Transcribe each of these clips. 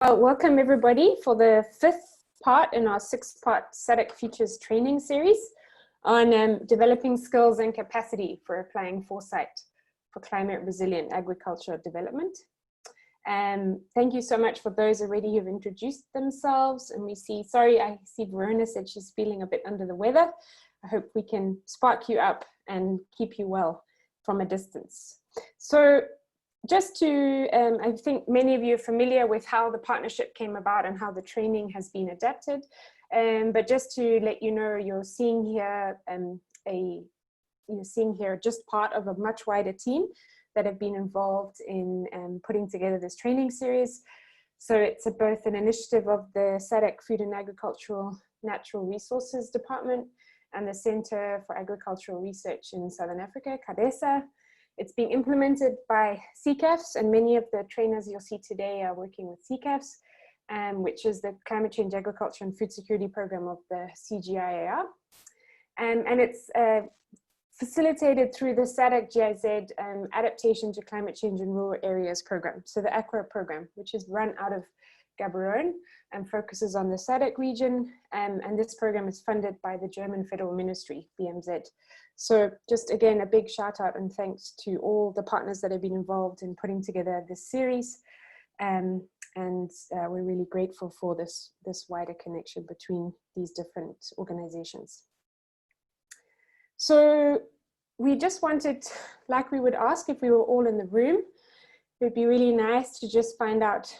Welcome everybody for the fifth part in our six-part SADC Futures training series on developing skills and capacity for applying foresight for climate resilient agricultural development. Thank you so much for those already who've introduced themselves. And I see Verona said she's feeling a bit under the weather. I hope we can spark you up and keep you well from a distance. So just to, I think many of you are familiar with how the partnership came about and how the training has been adapted. But just to let you know, you're seeing here just part of a much wider team that have been involved in putting together this training series. So it's both an initiative of the SADC Food and Agricultural Natural Resources Department and the Center for Agricultural Research in Southern Africa, CADESA. It's being implemented by CCAFs, and many of the trainers you'll see today are working with CCAFs, which is the Climate Change, Agriculture and Food Security Program of the CGIAR. And it's facilitated through the SADC GIZ Adaptation to Climate Change in Rural Areas program, so the ACRA program, which is run out of Gaborone and focuses on the SADC region. And this program is funded by the German Federal Ministry, BMZ. So just again, a big shout out and thanks to all the partners that have been involved in putting together this series. And we're really grateful for this wider connection between these different organizations. So we just wanted, like we would ask if we were all in the room, it would be really nice to just find out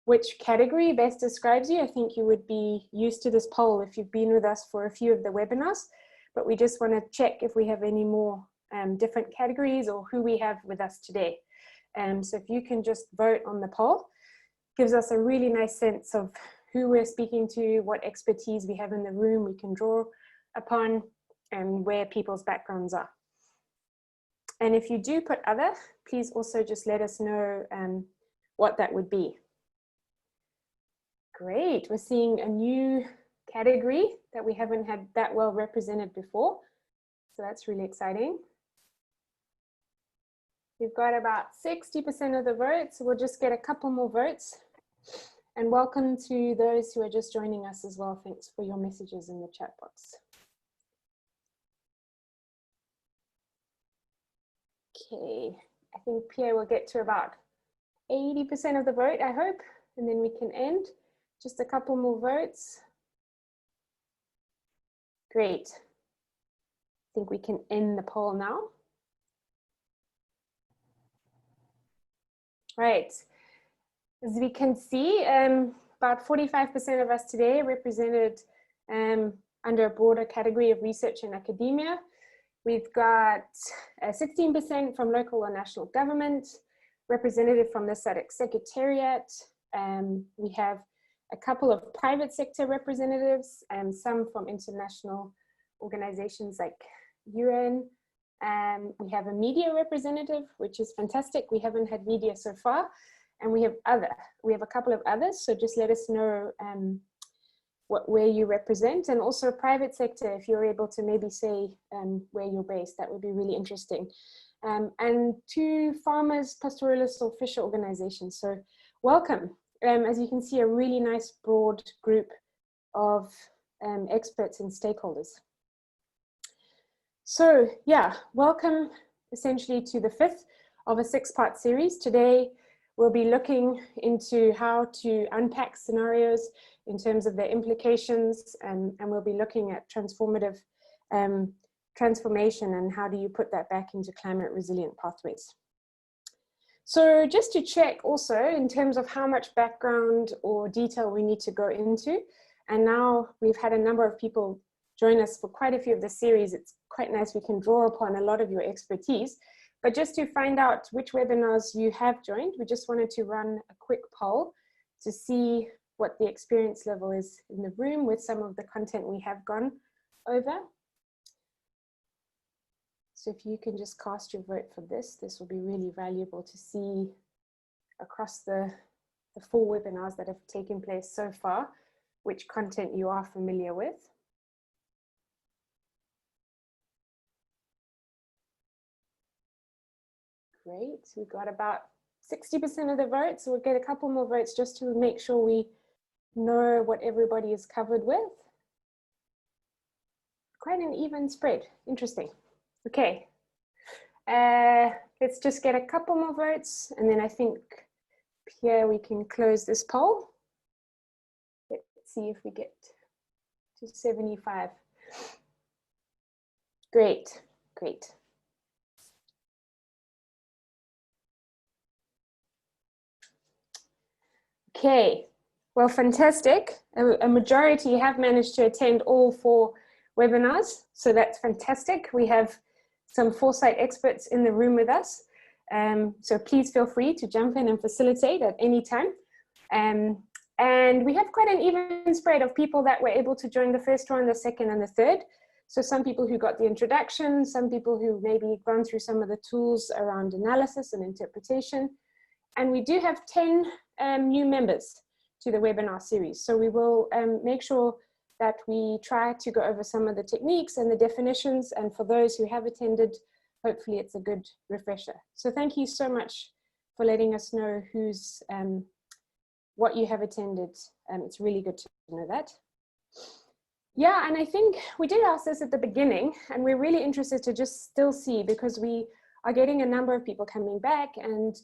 which category best describes you. I think you would be used to this poll if you've been with us for a few of the webinars. But we just want to check if we have any more different categories or who we have with us today. So if you can just vote on the poll, gives us a really nice sense of who we're speaking to, what expertise we have in the room we can draw upon, and where people's backgrounds are. And if you do put other, please also just let us know what that would be. Great, we're seeing a new category that we haven't had that well represented before. So that's really exciting. We've got about 60% of the votes, so we'll just get a couple more votes. And welcome to those who are just joining us as well. Thanks for your messages in the chat box. Okay, I think Pierre will get to about 80% of the vote, I hope, and then we can end. Just a couple more votes. Great. I think we can end the poll now. Right. As we can see, about 45% of us today represented under a broader category of research and academia. We've got 16% from local or national government, representative from the SADC Secretariat. We have a couple of private sector representatives and some from international organizations like UN. We have a media representative, which is fantastic. We haven't had media so far. And we have a couple of others. So just let us know where you represent, and also private sector, if you're able to maybe say where you're based, that would be really interesting. And 2 farmers, pastoralists, or fisher organizations. So welcome. As you can see, a really nice broad group of experts and stakeholders. So yeah, welcome essentially to the 5th of a 6-part series. Today, we'll be looking into how to unpack scenarios in terms of their implications, and we'll be looking at transformative transformation and how do you put that back into climate resilient pathways. So just to check also in terms of how much background or detail we need to go into, and now we've had a number of people join us for quite a few of the series. It's quite nice, we can draw upon a lot of your expertise. But just to find out which webinars you have joined, we just wanted to run a quick poll to see what the experience level is in the room with some of the content we have gone over. So if you can just cast your vote for this will be really valuable to see across the 4 webinars that have taken place so far, which content you are familiar with. Great, we've got about 60% of the votes. We'll get a couple more votes just to make sure we know what everybody is covered with. Quite an even spread. Interesting. Okay. Let's just get a couple more votes, and then I think, Pierre, we can close this poll. Let's see if we get to 75. Great, great. Okay, well, fantastic. A majority have managed to attend all 4 webinars, so that's fantastic. We have some Foresight experts in the room with us, so please feel free to jump in and facilitate at any time. And we have quite an even spread of people that were able to join the first one, the second, and the third. So some people who got the introduction, some people who maybe gone through some of the tools around analysis and interpretation. And we do have 10 new members to the webinar series. So we will make sure that we try to go over some of the techniques and the definitions. And for those who have attended, hopefully it's a good refresher. So thank you so much for letting us know who's, what you have attended. It's really good to know that. Yeah, and I think we did ask this at the beginning, and we're really interested to just still see, because we are getting a number of people coming back and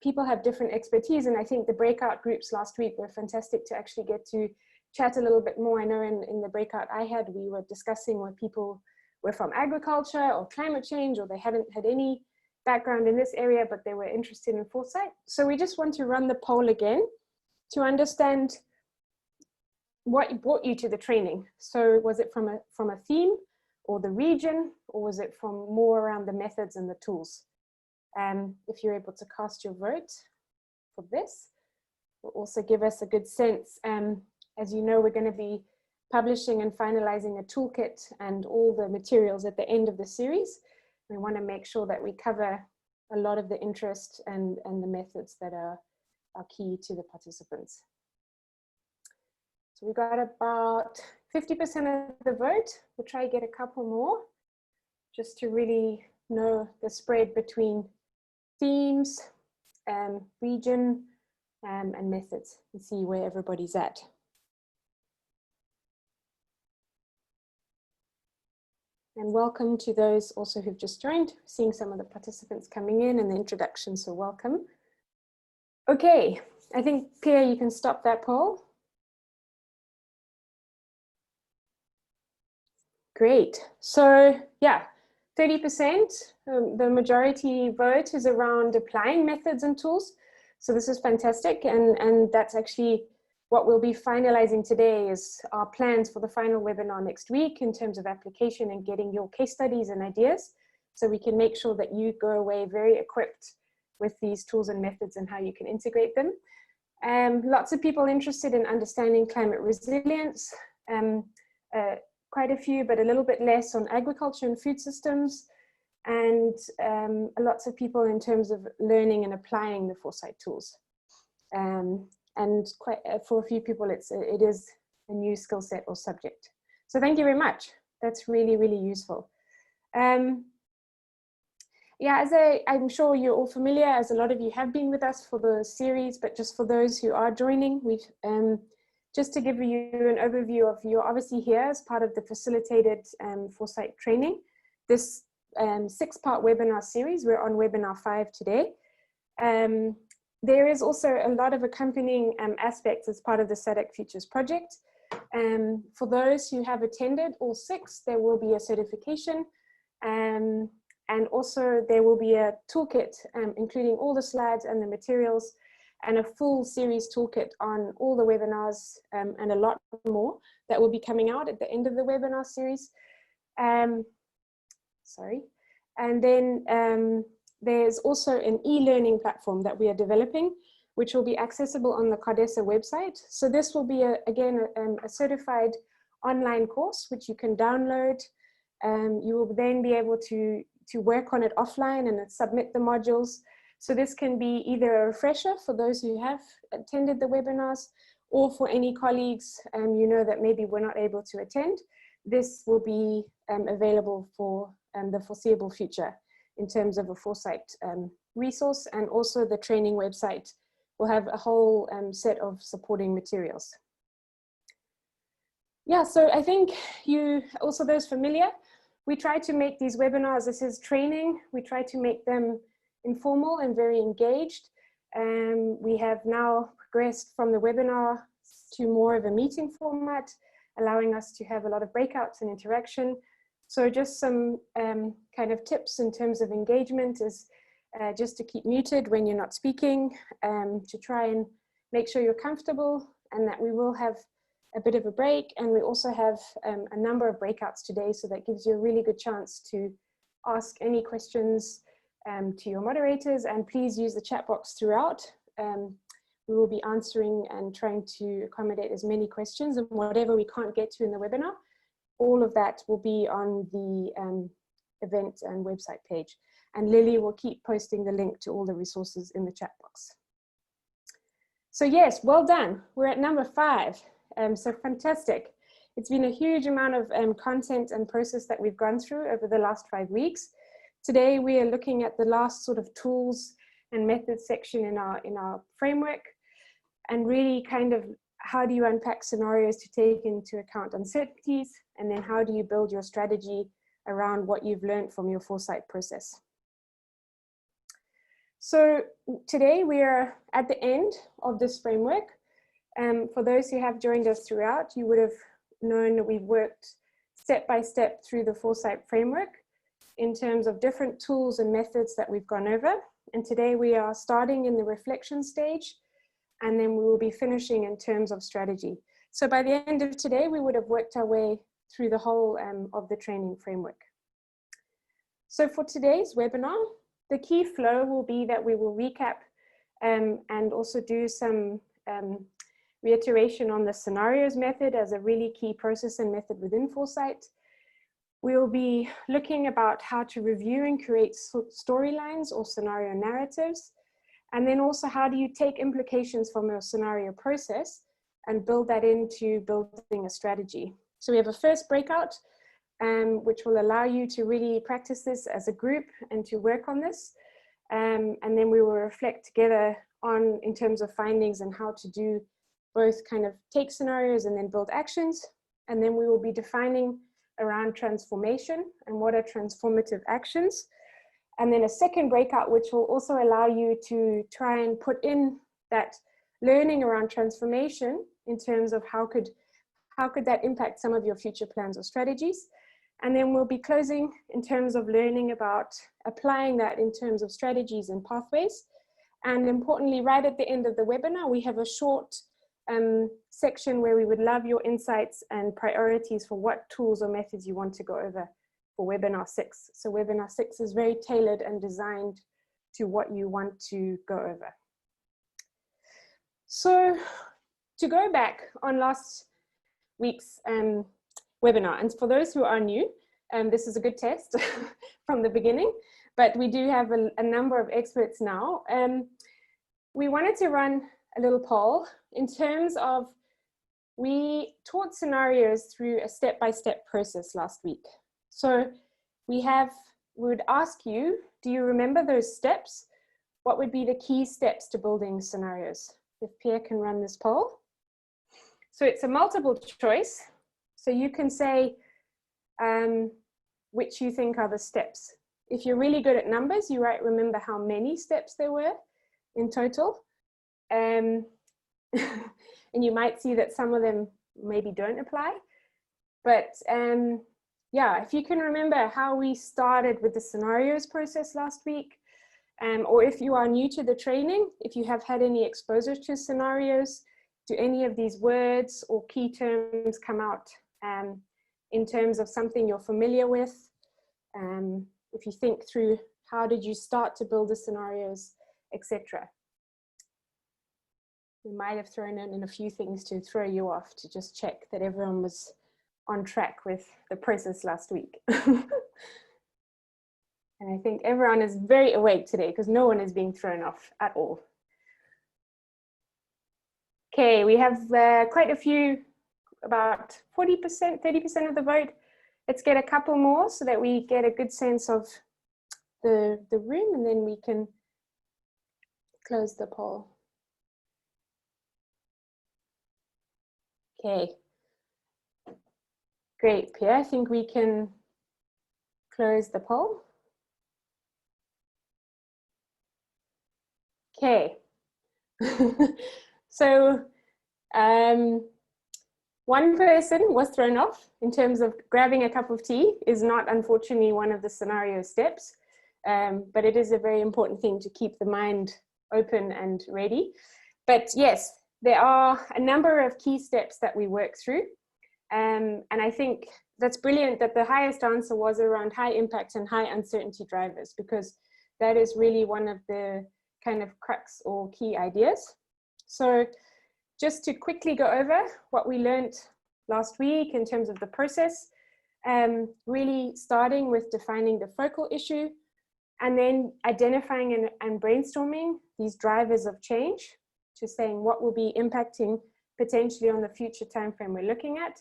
people have different expertise. And I think the breakout groups last week were fantastic to actually get to chat a little bit more. I know in the breakout I had, we were discussing where people were from agriculture or climate change, or they hadn't had any background in this area, but they were interested in Foresight. So we just want to run the poll again to understand what brought you to the training. So was it from a theme or the region, or was it from more around the methods and the tools? If you're able to cast your vote for this, will also give us a good sense. As you know, we're going to be publishing and finalizing a toolkit and all the materials at the end of the series. We want to make sure that we cover a lot of the interest and the methods that are key to the participants. So we got about 50% of the vote. We'll try to get a couple more just to really know the spread between themes, region, and methods, and see where everybody's at. And welcome to those also who've just joined, seeing some of the participants coming in and the introduction, so welcome. Okay, I think, Pierre, you can stop that poll. Great, so yeah, 30%, the majority vote is around applying methods and tools. So this is fantastic, and that's actually what we'll be finalizing today is our plans for the final webinar next week in terms of application and getting your case studies and ideas, so we can make sure that you go away very equipped with these tools and methods and how you can integrate them. Lots of people interested in understanding climate resilience, quite a few, but a little bit less on agriculture and food systems, and lots of people in terms of learning and applying the Foresight tools. And quite for a few people, it is a new skill set or subject. So thank you very much. That's really, really useful. Yeah, I'm sure you're all familiar, as a lot of you have been with us for the series, but just for those who are joining, we've just to give you an overview of, you're obviously here as part of the facilitated Foresight training. This 6-part webinar series, we're on webinar 5 today. There is also a lot of accompanying aspects as part of the SADC Futures project. For those who have attended all 6, there will be a certification, and also there will be a toolkit, including all the slides and the materials, and a full series toolkit on all the webinars, and a lot more that will be coming out at the end of the webinar series. Sorry. And then there's also an e-learning platform that we are developing, which will be accessible on the CARDESA website. So this will be, again, a certified online course, which you can download. You will then be able to work on it offline and submit the modules. So this can be either a refresher for those who have attended the webinars, or for any colleagues you know that maybe were not able to attend. This will be available for the foreseeable future in terms of a Foresight resource, and also the training website will have a whole set of supporting materials. Yeah, so I think also those familiar, we try to make these webinars, this is training, we try to make them informal and very engaged. We have now progressed from the webinar to more of a meeting format, allowing us to have a lot of breakouts and interaction. So just some kind of tips in terms of engagement is just to keep muted when you're not speaking, to try and make sure you're comfortable, and that we will have a bit of a break. And we also have a number of breakouts today, so that gives you a really good chance to ask any questions to your moderators, and please use the chat box throughout. We will be answering and trying to accommodate as many questions, and whatever we can't get to in the webinar, all of that will be on the event and website page. And Lily will keep posting the link to all the resources in the chat box. So yes, well done. We're at number 5. So fantastic. It's been a huge amount of content and process that we've gone through over the last 5 weeks. Today we are looking at the last sort of tools and methods section in our framework, and really kind of how do you unpack scenarios to take into account uncertainties, and then how do you build your strategy around what you've learned from your Foresight process. So today we are at the end of this framework. For those who have joined us throughout, you would have known that we've worked step by step through the Foresight framework in terms of different tools and methods that we've gone over. And today we are starting in the reflection stage, and then we will be finishing in terms of strategy. So by the end of today, we would have worked our way through the whole of the training framework. So for today's webinar, the key flow will be that we will recap and also do some reiteration on the scenarios method as a really key process and method within Foresight. We'll be looking about how to review and create storylines or scenario narratives. And then also, how do you take implications from your scenario process and build that into building a strategy? So we have a first breakout, which will allow you to really practice this as a group and to work on this. And then we will reflect together on in terms of findings and how to do both kind of take scenarios and then build actions. And then we will be defining around transformation and what are transformative actions. And then a second breakout, which will also allow you to try and put in that learning around transformation in terms of how could that impact some of your future plans or strategies. And then we'll be closing in terms of learning about applying that in terms of strategies and pathways. And importantly, right at the end of the webinar, we have a short section where we would love your insights and priorities for what tools or methods you want to go over for webinar 6. So webinar 6 is very tailored and designed to what you want to go over. So to go back on last week's webinar, and for those who are new, this is a good test from the beginning, but we do have a number of experts now. We wanted to run a little poll in terms of, we taught scenarios through a step-by-step process last week. So we would ask you, do you remember those steps? What would be the key steps to building scenarios? If Pierre can run this poll. So it's a multiple choice. So you can say which you think are the steps. If you're really good at numbers, you might remember how many steps there were in total. And you might see that some of them maybe don't apply. But yeah, if you can remember how we started with the scenarios process last week, or if you are new to the training, if you have had any exposure to scenarios, do any of these words or key terms come out in terms of something you're familiar with? If you think through how did you start to build the scenarios, etc. We might have thrown in a few things to throw you off to just check that everyone was on track with the process last week. And I think everyone is very awake today because no one is being thrown off at all. Okay, we have quite a few, about 40%, 30% of the vote. Let's get a couple more so that we get a good sense of the room, and then we can close the poll. Okay. Great, Pierre. I think we can close the poll. Okay. So one person was thrown off in terms of grabbing a cup of tea is not, unfortunately, one of the scenario steps, but it is a very important thing to keep the mind open and ready. But yes, there are a number of key steps that we work through. And I think that's brilliant that the highest answer was around high impact and high uncertainty drivers, because that is really one of the kind of crux or key ideas. So just to quickly go over what we learned last week in terms of the process, really starting with defining the focal issue and then identifying and brainstorming these drivers of change, to saying what will be impacting potentially on the future timeframe we're looking at.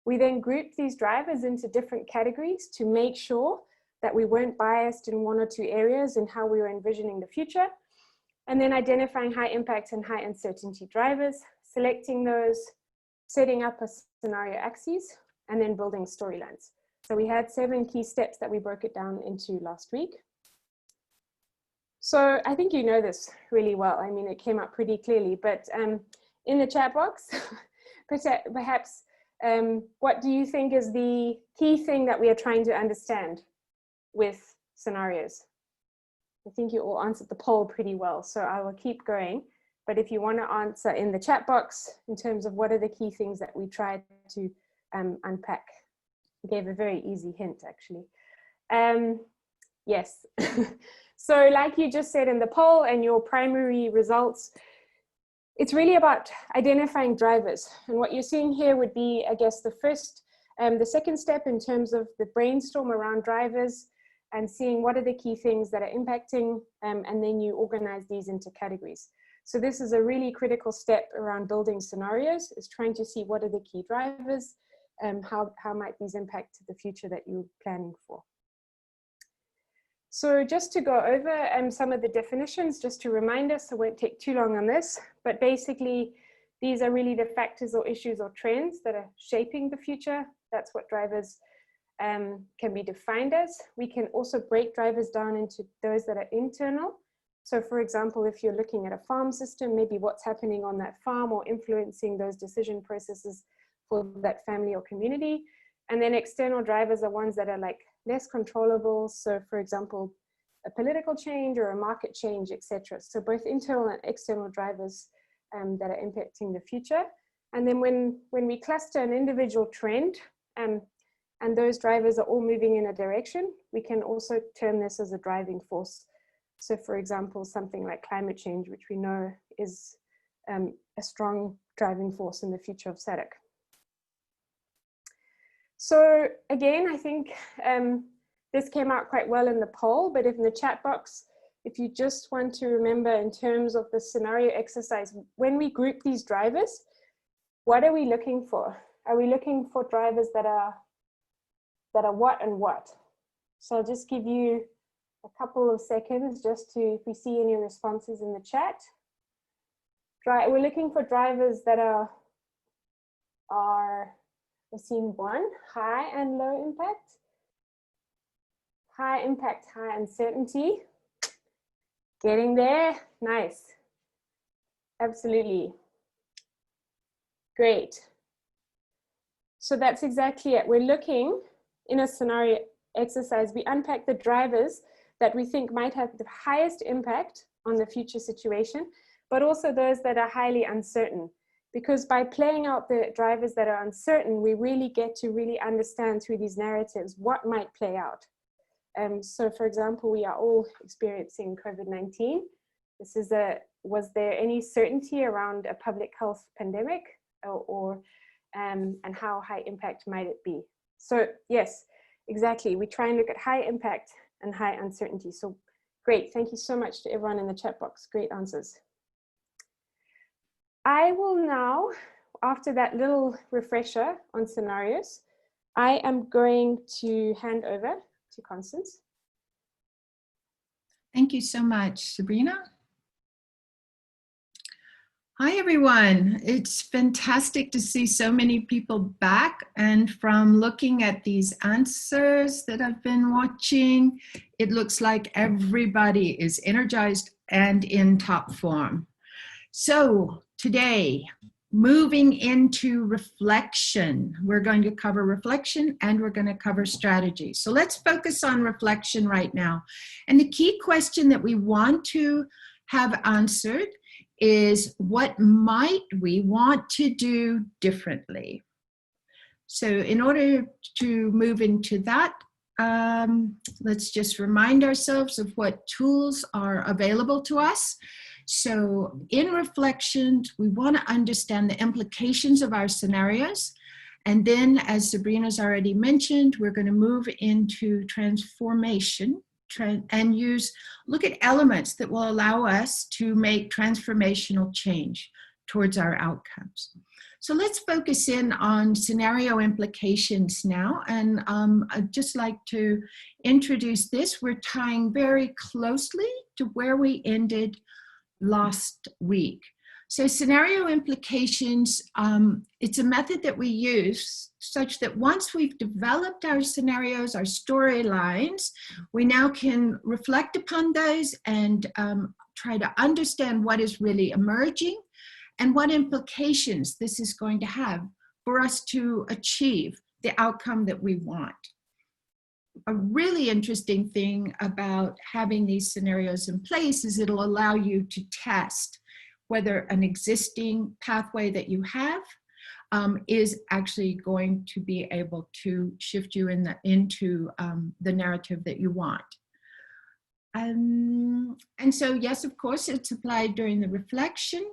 We then grouped these drivers into different categories to make sure that we weren't biased in one or two areas in how we were envisioning the future. And then identifying high impact and high uncertainty drivers, selecting those, setting up a scenario axes, and then building storylines. So we had 7 key steps that we broke it down into last week. So I think you know this really well. I mean, it came up pretty clearly, but in the chat box, perhaps what do you think is the key thing that we are trying to understand with scenarios? I think you all answered the poll pretty well, so I will keep going. But if you want to answer in the chat box in terms of what are the key things that we tried to unpack. I gave a very easy hint, actually. Yes. So like you just said in the poll and your primary results, it's really about identifying drivers. And what you're seeing here would be, I guess, the second step in terms of the brainstorm around drivers and seeing what are the key things that are impacting, and then you organize these into categories. So this is a really critical step around building scenarios, is trying to see what are the key drivers, how might these impact the future that you're planning for. So just to go over some of the definitions, just to remind us, I won't take too long on this, but basically these are really the factors or issues or trends that are shaping the future. That's what drivers can be defined as. We can also break drivers down into those that are internal. So for example, if you're looking at a farm system, maybe what's happening on that farm or influencing those decision processes for that family or community. And then external drivers are ones that are like less controllable. So for example, a political change or a market change, etc. So both internal and external drivers that are impacting the future. And then when we cluster an individual trend, and those drivers are all moving in a direction, we can also term this as a driving force. So for example, something like climate change, which we know is a strong driving force in the future of SADC. So again, I think this came out quite well in the poll, but in the chat box, if you just want to remember in terms of the scenario exercise, when we group these drivers, what are we looking for? Are we looking for drivers that are what and what? So I'll just give you a couple of seconds just to, if we see any responses in the chat. We're looking for drivers that are we've seen 1, high and low impact. High impact, high uncertainty. Getting there, nice. Absolutely. Great. So that's exactly it. We're looking in a scenario exercise, we unpack the drivers that we think might have the highest impact on the future situation, but also those that are highly uncertain. Because by playing out the drivers that are uncertain, we really get to really understand through these narratives what might play out. So for example, we are all experiencing COVID-19. Was there any certainty around a public health pandemic and how high impact might it be? So yes, exactly. We try and look at high impact and high uncertainty. So great. Thank you so much to everyone in the chat box. Great answers. I will now, after that little refresher on scenarios, I am going to hand over to Constance. Thank you so much, Sabrina. Hi, everyone. It's fantastic to see so many people back. And from looking at these answers that I've been watching, it looks like everybody is energized and in top form. So today, moving into reflection, we're going to cover reflection and we're going to cover strategy. So let's focus on reflection right now. And the key question that we want to have answered is, what might we want to do differently? So in order to move into that, let's just remind ourselves of what tools are available to us. So in reflection, we want to understand the implications of our scenarios. And then, as Sabrina's already mentioned, we're going to move into transformation and look at elements that will allow us to make transformational change towards our outcomes. So let's focus in on scenario implications now. And I'd just like to introduce this. We're tying very closely to where we ended last week. So scenario implications, it's a method that we use such that once we've developed our scenarios, our storylines, we now can reflect upon those and try to understand what is really emerging and what implications this is going to have for us to achieve the outcome that we want. A really interesting thing about having these scenarios in place is it'll allow you to test whether an existing pathway that you have is actually going to be able to shift you into the narrative that you want. And so, yes, of course, it's applied during the reflection.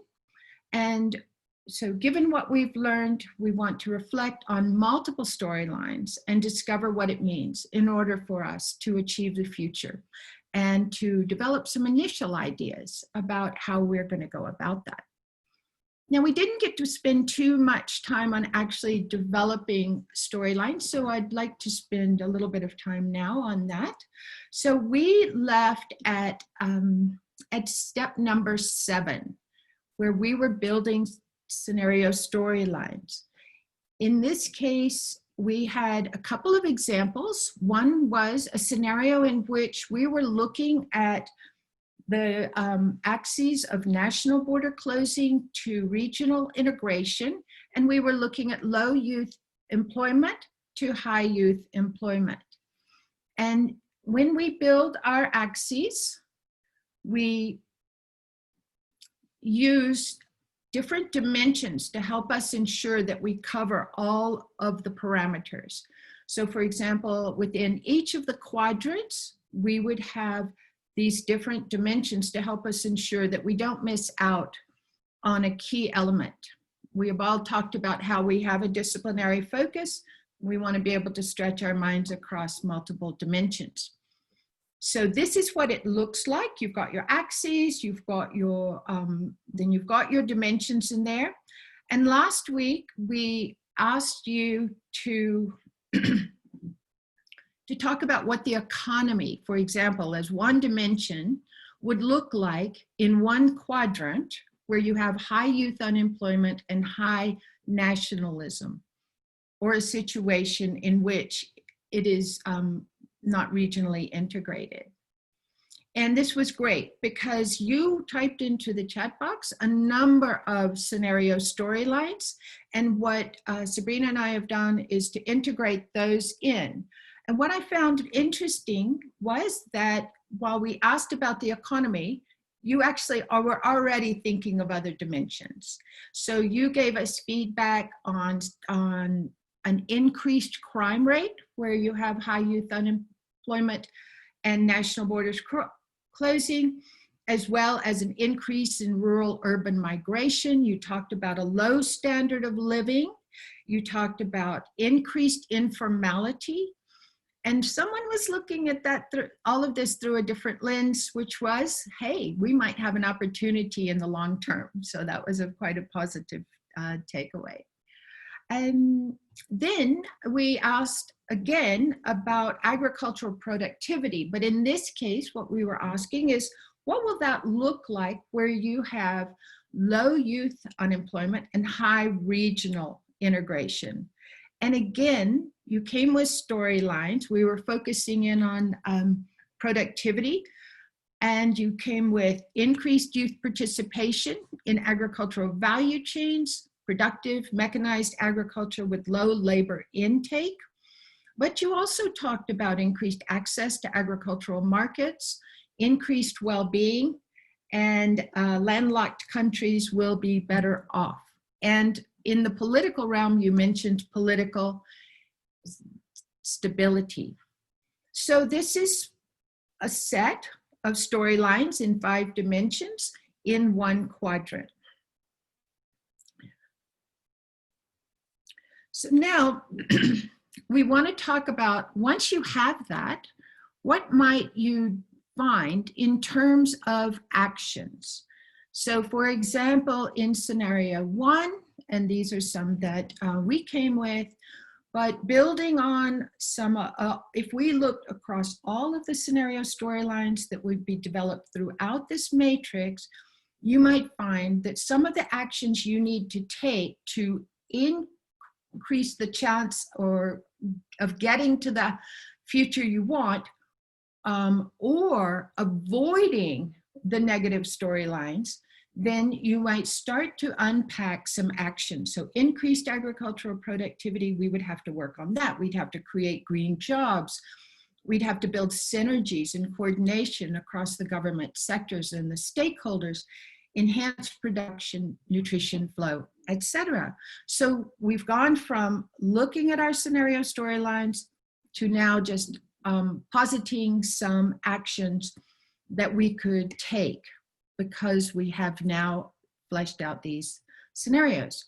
And so given what we've learned, we want to reflect on multiple storylines and discover what it means in order for us to achieve the future and to develop some initial ideas about how we're going to go about that. Now, we didn't get to spend too much time on actually developing storylines, so I'd like to spend a little bit of time now on that. So we left at step number 7, where we were building scenario storylines. In this case, we had a couple of examples. One was a scenario in which we were looking at the axes of national border closing to regional integration, and we were looking at low youth employment to high youth employment. And when we build our axes, we use different dimensions to help us ensure that we cover all of the parameters. So for example, within each of the quadrants, we would have these different dimensions to help us ensure that we don't miss out on a key element. We have all talked about how we have a disciplinary focus. We want to be able to stretch our minds across multiple dimensions. So this is what it looks like. You've got your axes, you've got your, then you've got your dimensions in there. And last week, we asked you to, to talk about what the economy, for example, as one dimension, would look like in one quadrant where you have high youth unemployment and high nationalism, or a situation in which it is not regionally integrated. And this was great because you typed into the chat box a number of scenario storylines, and what Sabrina and I have done is to integrate those in. And what I found interesting was that while we asked about the economy, you actually were already thinking of other dimensions. So you gave us feedback on an increased crime rate where you have high youth unemployment and national borders closing, as well as an increase in rural-urban migration. You talked about a low standard of living. You talked about increased informality. And someone was looking at that all of this through a different lens, which was, hey, we might have an opportunity in the long term. So that was quite a positive takeaway. And then we asked again about agricultural productivity. But in this case, what we were asking is, what will that look like where you have low youth unemployment, and high regional integration. And again, you came with storylines. We were focusing in on productivity, and you came with increased youth participation in agricultural value chains, productive mechanized agriculture with low labor intake. But you also talked about increased access to agricultural markets, increased well-being, and landlocked countries will be better off. And in the political realm, you mentioned political stability. So this is a set of storylines in 5 dimensions in 1 quadrant. So now we want to talk about, once you have that, what might you find in terms of actions? So for example, in scenario 1, and these are some that we came with, but building on some, if we looked across all of the scenario storylines that would be developed throughout this matrix, you might find that some of the actions you need to take to increase the chance of getting to the future you want, or avoiding the negative storylines, then you might start to unpack some actions. So increased agricultural productivity, we would have to work on that. We'd have to create green jobs. We'd have to build synergies and coordination across the government sectors and the stakeholders, enhance production, nutrition flow, etc. So we've gone from looking at our scenario storylines to now just positing some actions that we could take, because we have now fleshed out these scenarios.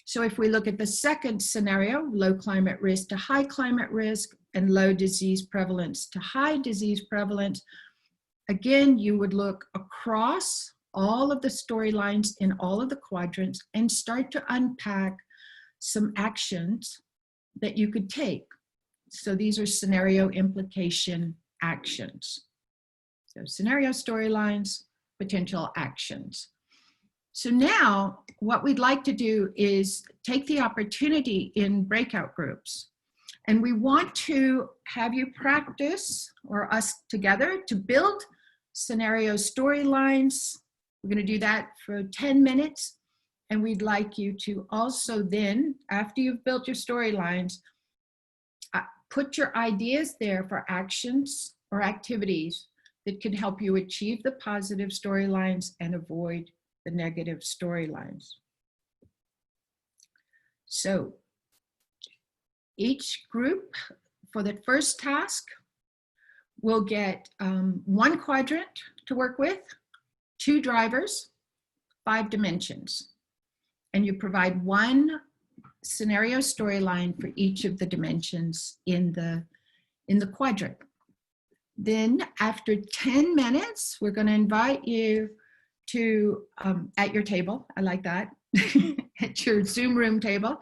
So if we look at the second scenario, low climate risk to high climate risk, and low disease prevalence to high disease prevalence, again, you would look across all of the storylines in all of the quadrants and start to unpack some actions that you could take. So these are scenario implication actions. So scenario storylines, potential actions. So now what we'd like to do is take the opportunity in breakout groups, and we want to have you practice, or us together, to build scenario storylines. We're going to do that for 10 minutes, and we'd like you to also then, after you've built your storylines, put your ideas there for actions or activities that could help you achieve the positive storylines and avoid the negative storylines. So each group for the first task will get 1 quadrant to work with, 2 drivers, 5 dimensions, and you provide 1 scenario storyline for each of the dimensions in the quadrant. Then after 10 minutes, we're going to invite you to, at your table, I like that, at your Zoom room table,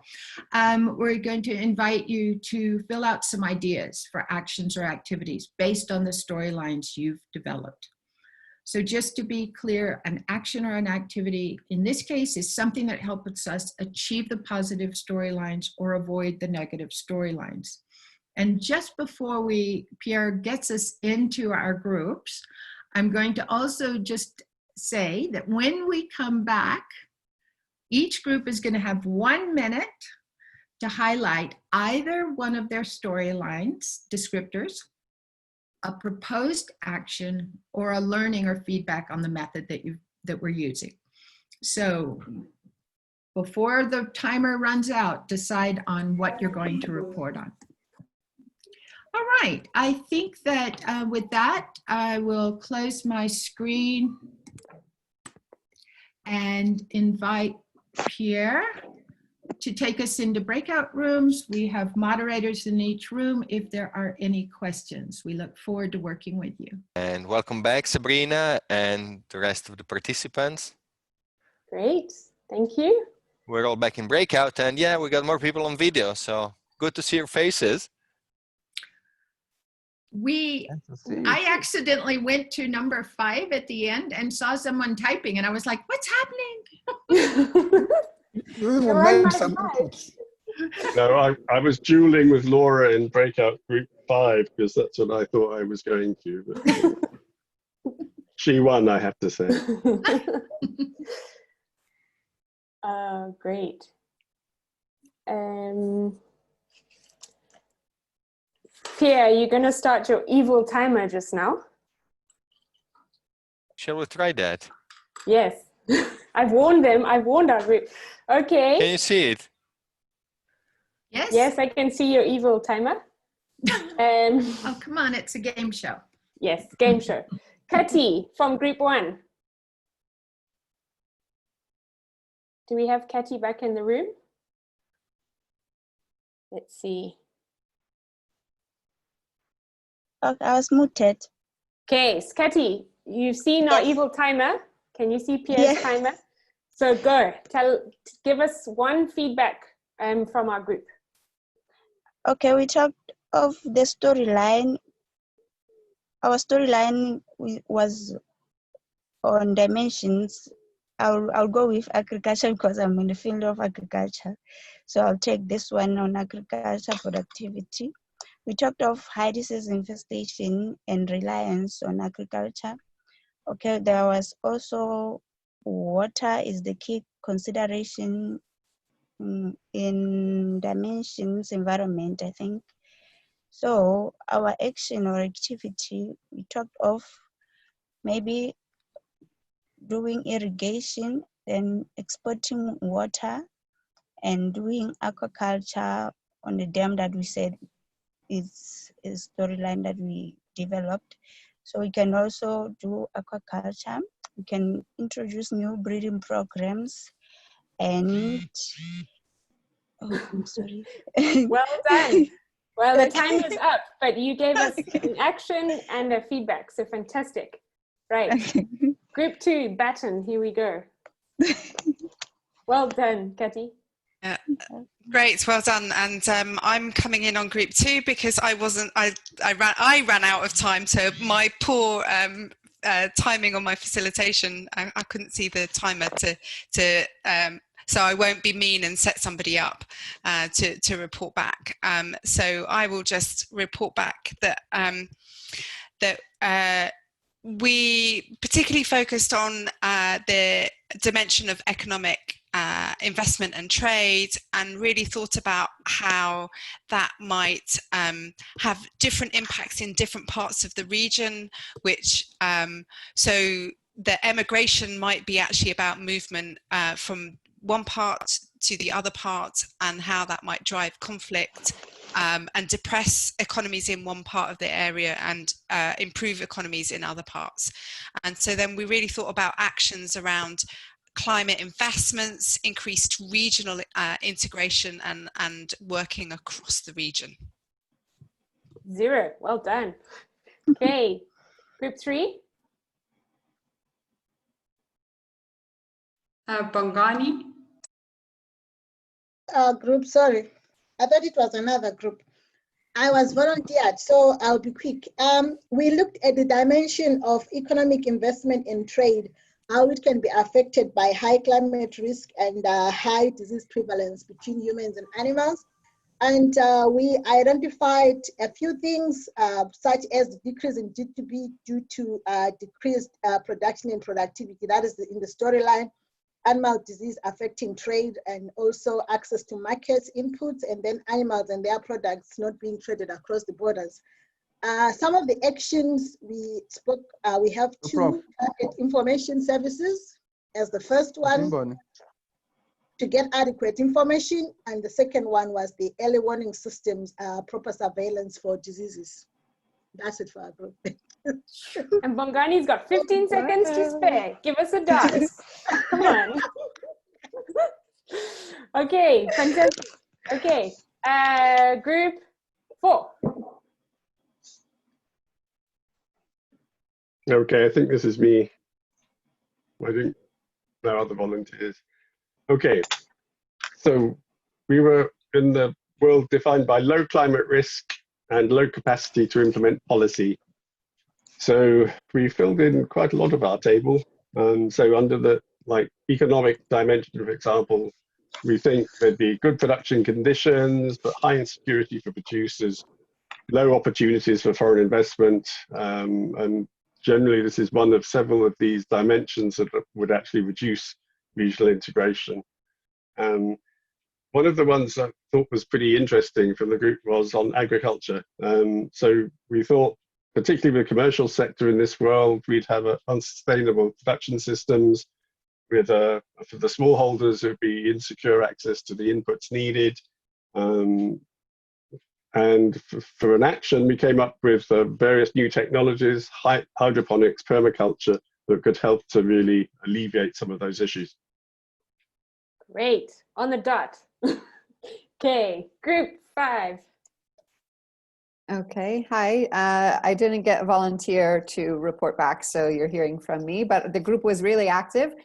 we're going to invite you to fill out some ideas for actions or activities based on the storylines you've developed. So just to be clear, an action or an activity in this case is something that helps us achieve the positive storylines or avoid the negative storylines. And just before Pierre gets us into our groups, I'm going to also just say that when we come back, each group is going to have 1 minute to highlight either one of their storylines, descriptors, a proposed action, or a learning or feedback on the method that we're using. So before the timer runs out, decide on what you're going to report on. All right, I think that with that, I will close my screen and invite Pierre to take us into breakout rooms. We have moderators in each room if there are any questions. We look forward to working with you. And welcome back, Sabrina, and the rest of the participants. Great, thank you. We're all back in breakout, and yeah, we got more people on video, so good to see your faces. I accidentally went to number 5 at the end and saw someone typing, and I was like, what's happening? You're on my side. No, I was dueling with Laura in breakout group 5 because that's what I thought I was going to. But she won, I have to say. Great. Pierre, you're going to start your evil timer just now? Shall we try that? Yes. I've warned them. I've warned our group. Okay. Can you see it? Yes. Yes, I can see your evil timer. Oh, come on. It's a game show. Yes, game show. Kati from group 1. Do we have Kati back in the room? Let's see. Okay, I was muted. Okay, Kati, you've seen our evil timer. Can you see Pierre's timer? So go. Give us one feedback from our group. Okay, we talked of the storyline. Our storyline was on dimensions. I'll go with agriculture because I'm in the field of agriculture. So I'll take this one on agriculture productivity. We talked of high disease infestation and reliance on agriculture. Okay, there was also water is the key consideration in dimensions environment, I think. So our action or activity, we talked of maybe doing irrigation, then exporting water, and doing aquaculture on the dam that we said is storyline that we developed. So we can also do aquaculture. We can introduce new breeding programs, and I'm sorry. Well done. Well, the time is up, but you gave us an action and a feedback, so fantastic. Right. Okay. Group 2, baton, here we go. Well done, Kati. Great, well done. And I'm coming in on group 2 because I ran out of time. So my poor timing on my facilitation, I couldn't see the timer so I won't be mean and set somebody up to report back. So I will just report back that we particularly focused on the dimension of economic investment and trade, and really thought about how that might have different impacts in different parts of the region, which so the emigration might be actually about movement from one part to the other part, and how that might drive conflict and depress economies in one part of the area and improve economies in other parts. And so then we really thought about actions around climate investments, increased regional integration, and working across the region. 0, well done. Okay, group 3. Bongani. Group, sorry. I thought it was another group. I was volunteered, so I'll be quick. We looked at the dimension of economic investment and trade, how it can be affected by high climate risk and high disease prevalence between humans and animals. And we identified a few things, such as the decrease in GDP due to decreased production and productivity. That is in the storyline. Animal disease affecting trade, and also access to markets, inputs, and then animals and their products not being traded across the borders. Some of the actions we spoke, we have 2 target information services as the first one, to get adequate information, and the second one was the early warning systems, proper surveillance for diseases. That's it for our group. And Bongani's got 15 seconds to spare. Give us a dance. Come on. Okay, fantastic. Okay, group 4. Okay, I think this is me. I think no other volunteers. Okay, so we were in the world defined by low climate risk and low capacity to implement policy. So we filled in quite a lot of our table. So under the economic dimension, for example, we think there'd be good production conditions, but high insecurity for producers, low opportunities for foreign investment, and generally this is one of several of these dimensions that would actually reduce regional integration. One of the ones I thought was pretty interesting from the group was on agriculture. So we thought, particularly with the commercial sector in this world, we'd have unsustainable production systems with, for the smallholders, it would be insecure access to the inputs needed. And for an action, we came up with various new technologies, hydroponics, permaculture, that could help to really alleviate some of those issues. Great, on the dot. Okay, group 5. Okay, hi. I didn't get a volunteer to report back, so you're hearing from me, but the group was really active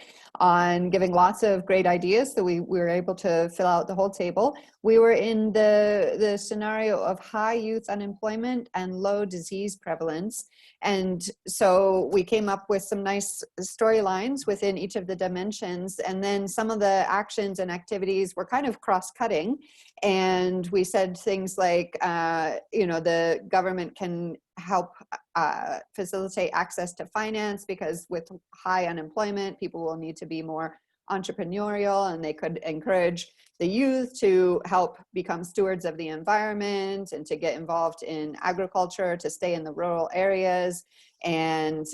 on giving lots of great ideas, so we were able to fill out the whole table. We were in the scenario of high youth unemployment and low disease prevalence, and so we came up with some nice storylines within each of the dimensions, and then some of the actions and activities were kind of cross-cutting, and we said things like, the government can help facilitate access to finance, because with high unemployment, people will need to be more entrepreneurial, and they could encourage the youth to help become stewards of the environment and to get involved in agriculture, to stay in the rural areas and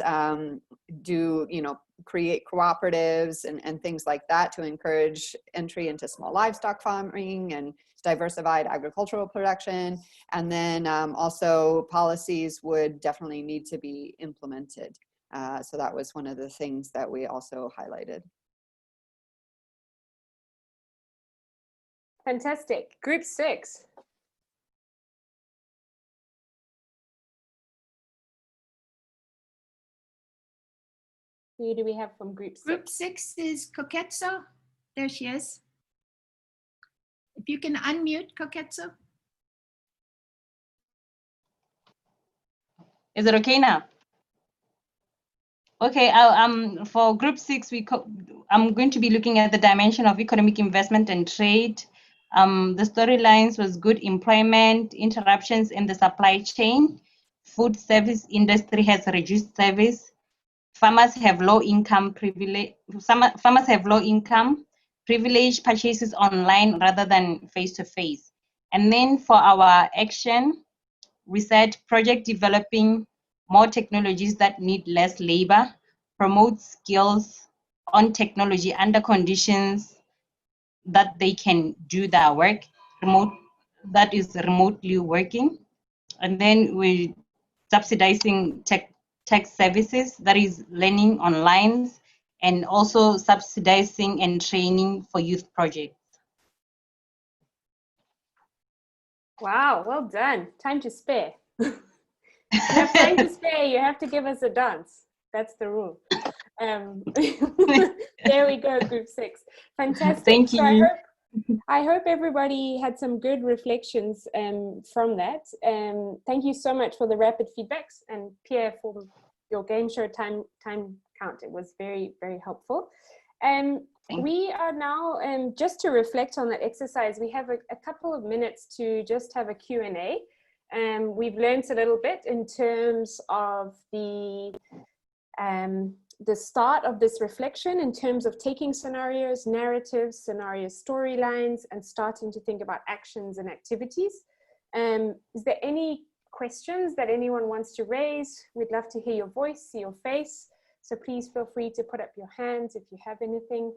create cooperatives and things like that to encourage entry into small livestock farming and diversified agricultural production. And then also policies would definitely need to be implemented. So that was one of the things that we also highlighted. Fantastic. Group 6. Who do we have from group 6? Group 6 is Koketso. There she is. If you can unmute, Koketso. Is it okay now? Okay, for group 6, I'm going to be looking at the dimension of economic investment and trade. The storylines was good employment, interruptions in the supply chain, food service industry has reduced service, farmers have low income privilege, privilege purchases online rather than face-to-face. And then for our action, we said project developing more technologies that need less labor, promote skills on technology under conditions that they can do their work, that is remotely working. And then we subsidizing tech services, that is learning online, and also subsidizing and training for youth projects. Wow, well done. Time to spare. If you have time to spare, you have to give us a dance. That's the rule. There we go, group 6. Fantastic. Thank you. So I hope everybody had some good reflections from that. Thank you so much for the rapid feedbacks, and Pierre for your game show time count. It was very, very helpful. We are now, just to reflect on that exercise, we have a couple of minutes to just have a Q&A. We've learned a little bit in terms of the start of this reflection, in terms of taking scenarios, narratives, scenarios, storylines, and starting to think about actions and activities. Is there any questions that anyone wants to raise? We'd love to hear your voice, see your face. So please feel free to put up your hands if you have anything.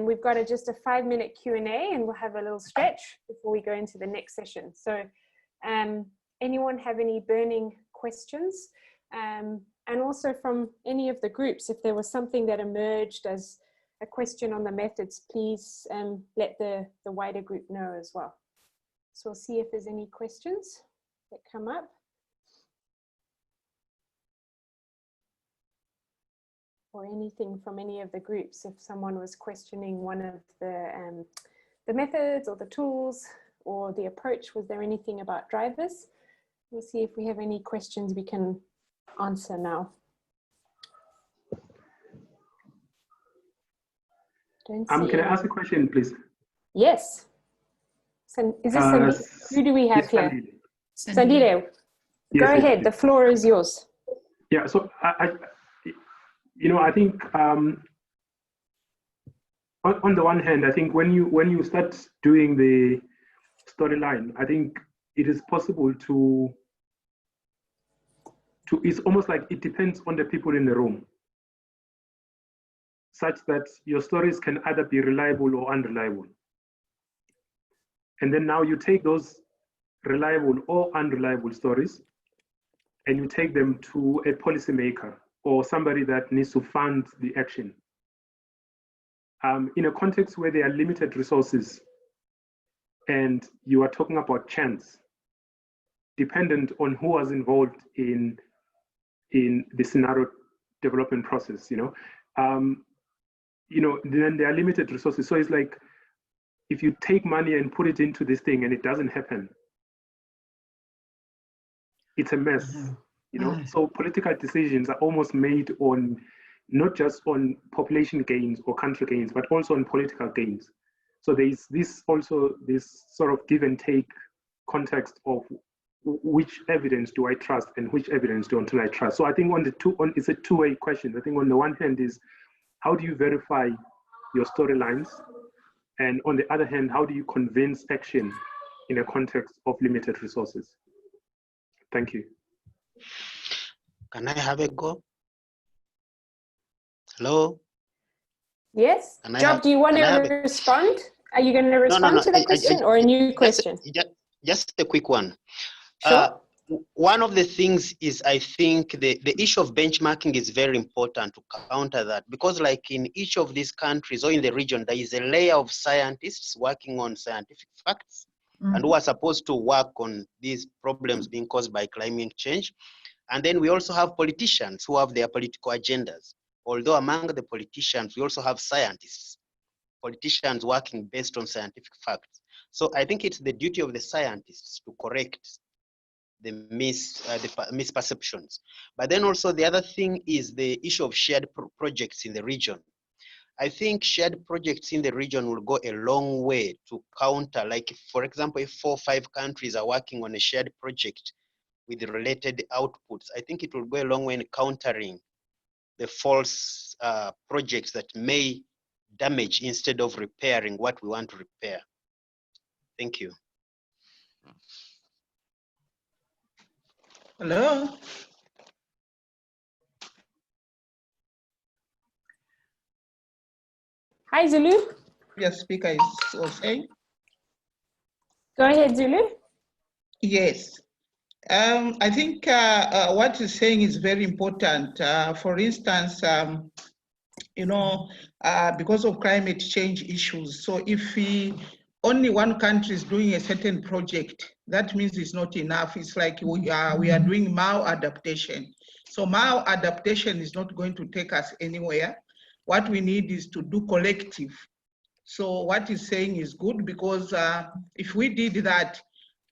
We've got just a 5-minute Q&A, and we'll have a little stretch before we go into the next session. So anyone have any burning questions? And also from any of the groups, if there was something that emerged as a question on the methods, please let the wider group know as well. So we'll see if there's any questions that come up. Or anything from any of the groups, if someone was questioning one of the methods or the tools or the approach. Was there anything about drivers? We'll see if we have any questions we can answer now. Can I ask a question, please? Yes. Is this Sandile? Who do we have here? Sandile. Yes, Go ahead. The floor is yours. Yeah. So I think on the one hand, I think when you start doing the storyline, I think it is possible to. It's almost like it depends on the people in the room, such that your stories can either be reliable or unreliable. And then now you take those reliable or unreliable stories and you take them to a policymaker or somebody that needs to fund the action. In a context where there are limited resources and you are talking about chance, dependent on who was involved in the scenario development process, then there are limited resources. So it's like, if you take money and put it into this thing and it doesn't happen, it's a mess, So political decisions are almost made on, not just on population gains or country gains, but also on political gains. So there's this sort of give and take context of which evidence do I trust and which evidence don't I trust. So I think it's a two-way question. I think on the one hand is, how do you verify your storylines? And on the other hand, how do you convince action in a context of limited resources? Thank you. Can I have a go? Hello? Yes. Job, do you want to respond? Are you going to respond to that question or a new question? Just a quick one. Sure. One of the things is, I think the issue of benchmarking is very important to counter that, because like in each of these countries or in the region, there is a layer of scientists working on scientific facts and who are supposed to work on these problems being caused by climate change. And then we also have politicians who have their political agendas. Although among the politicians, we also have scientists, politicians working based on scientific facts. So I think it's the duty of the scientists to correct the misperceptions. But then also the other thing is the issue of shared projects in the region. I think shared projects in the region will go a long way to counter, like for example, if 4 or 5 countries are working on a shared project with related outputs, I think it will go a long way in countering the false projects that may damage instead of repairing what we want to repair. Thank you. Hello. Hi, Zulu. Yes, speaker is okay. Go ahead, Zulu. Yes. I think what you're saying is very important. For instance, because of climate change issues. So if only one country is doing a certain project, that means it's not enough. It's like we are doing maladaptation. So maladaptation is not going to take us anywhere. What we need is to do collective. So what he's saying is good, because if we did that,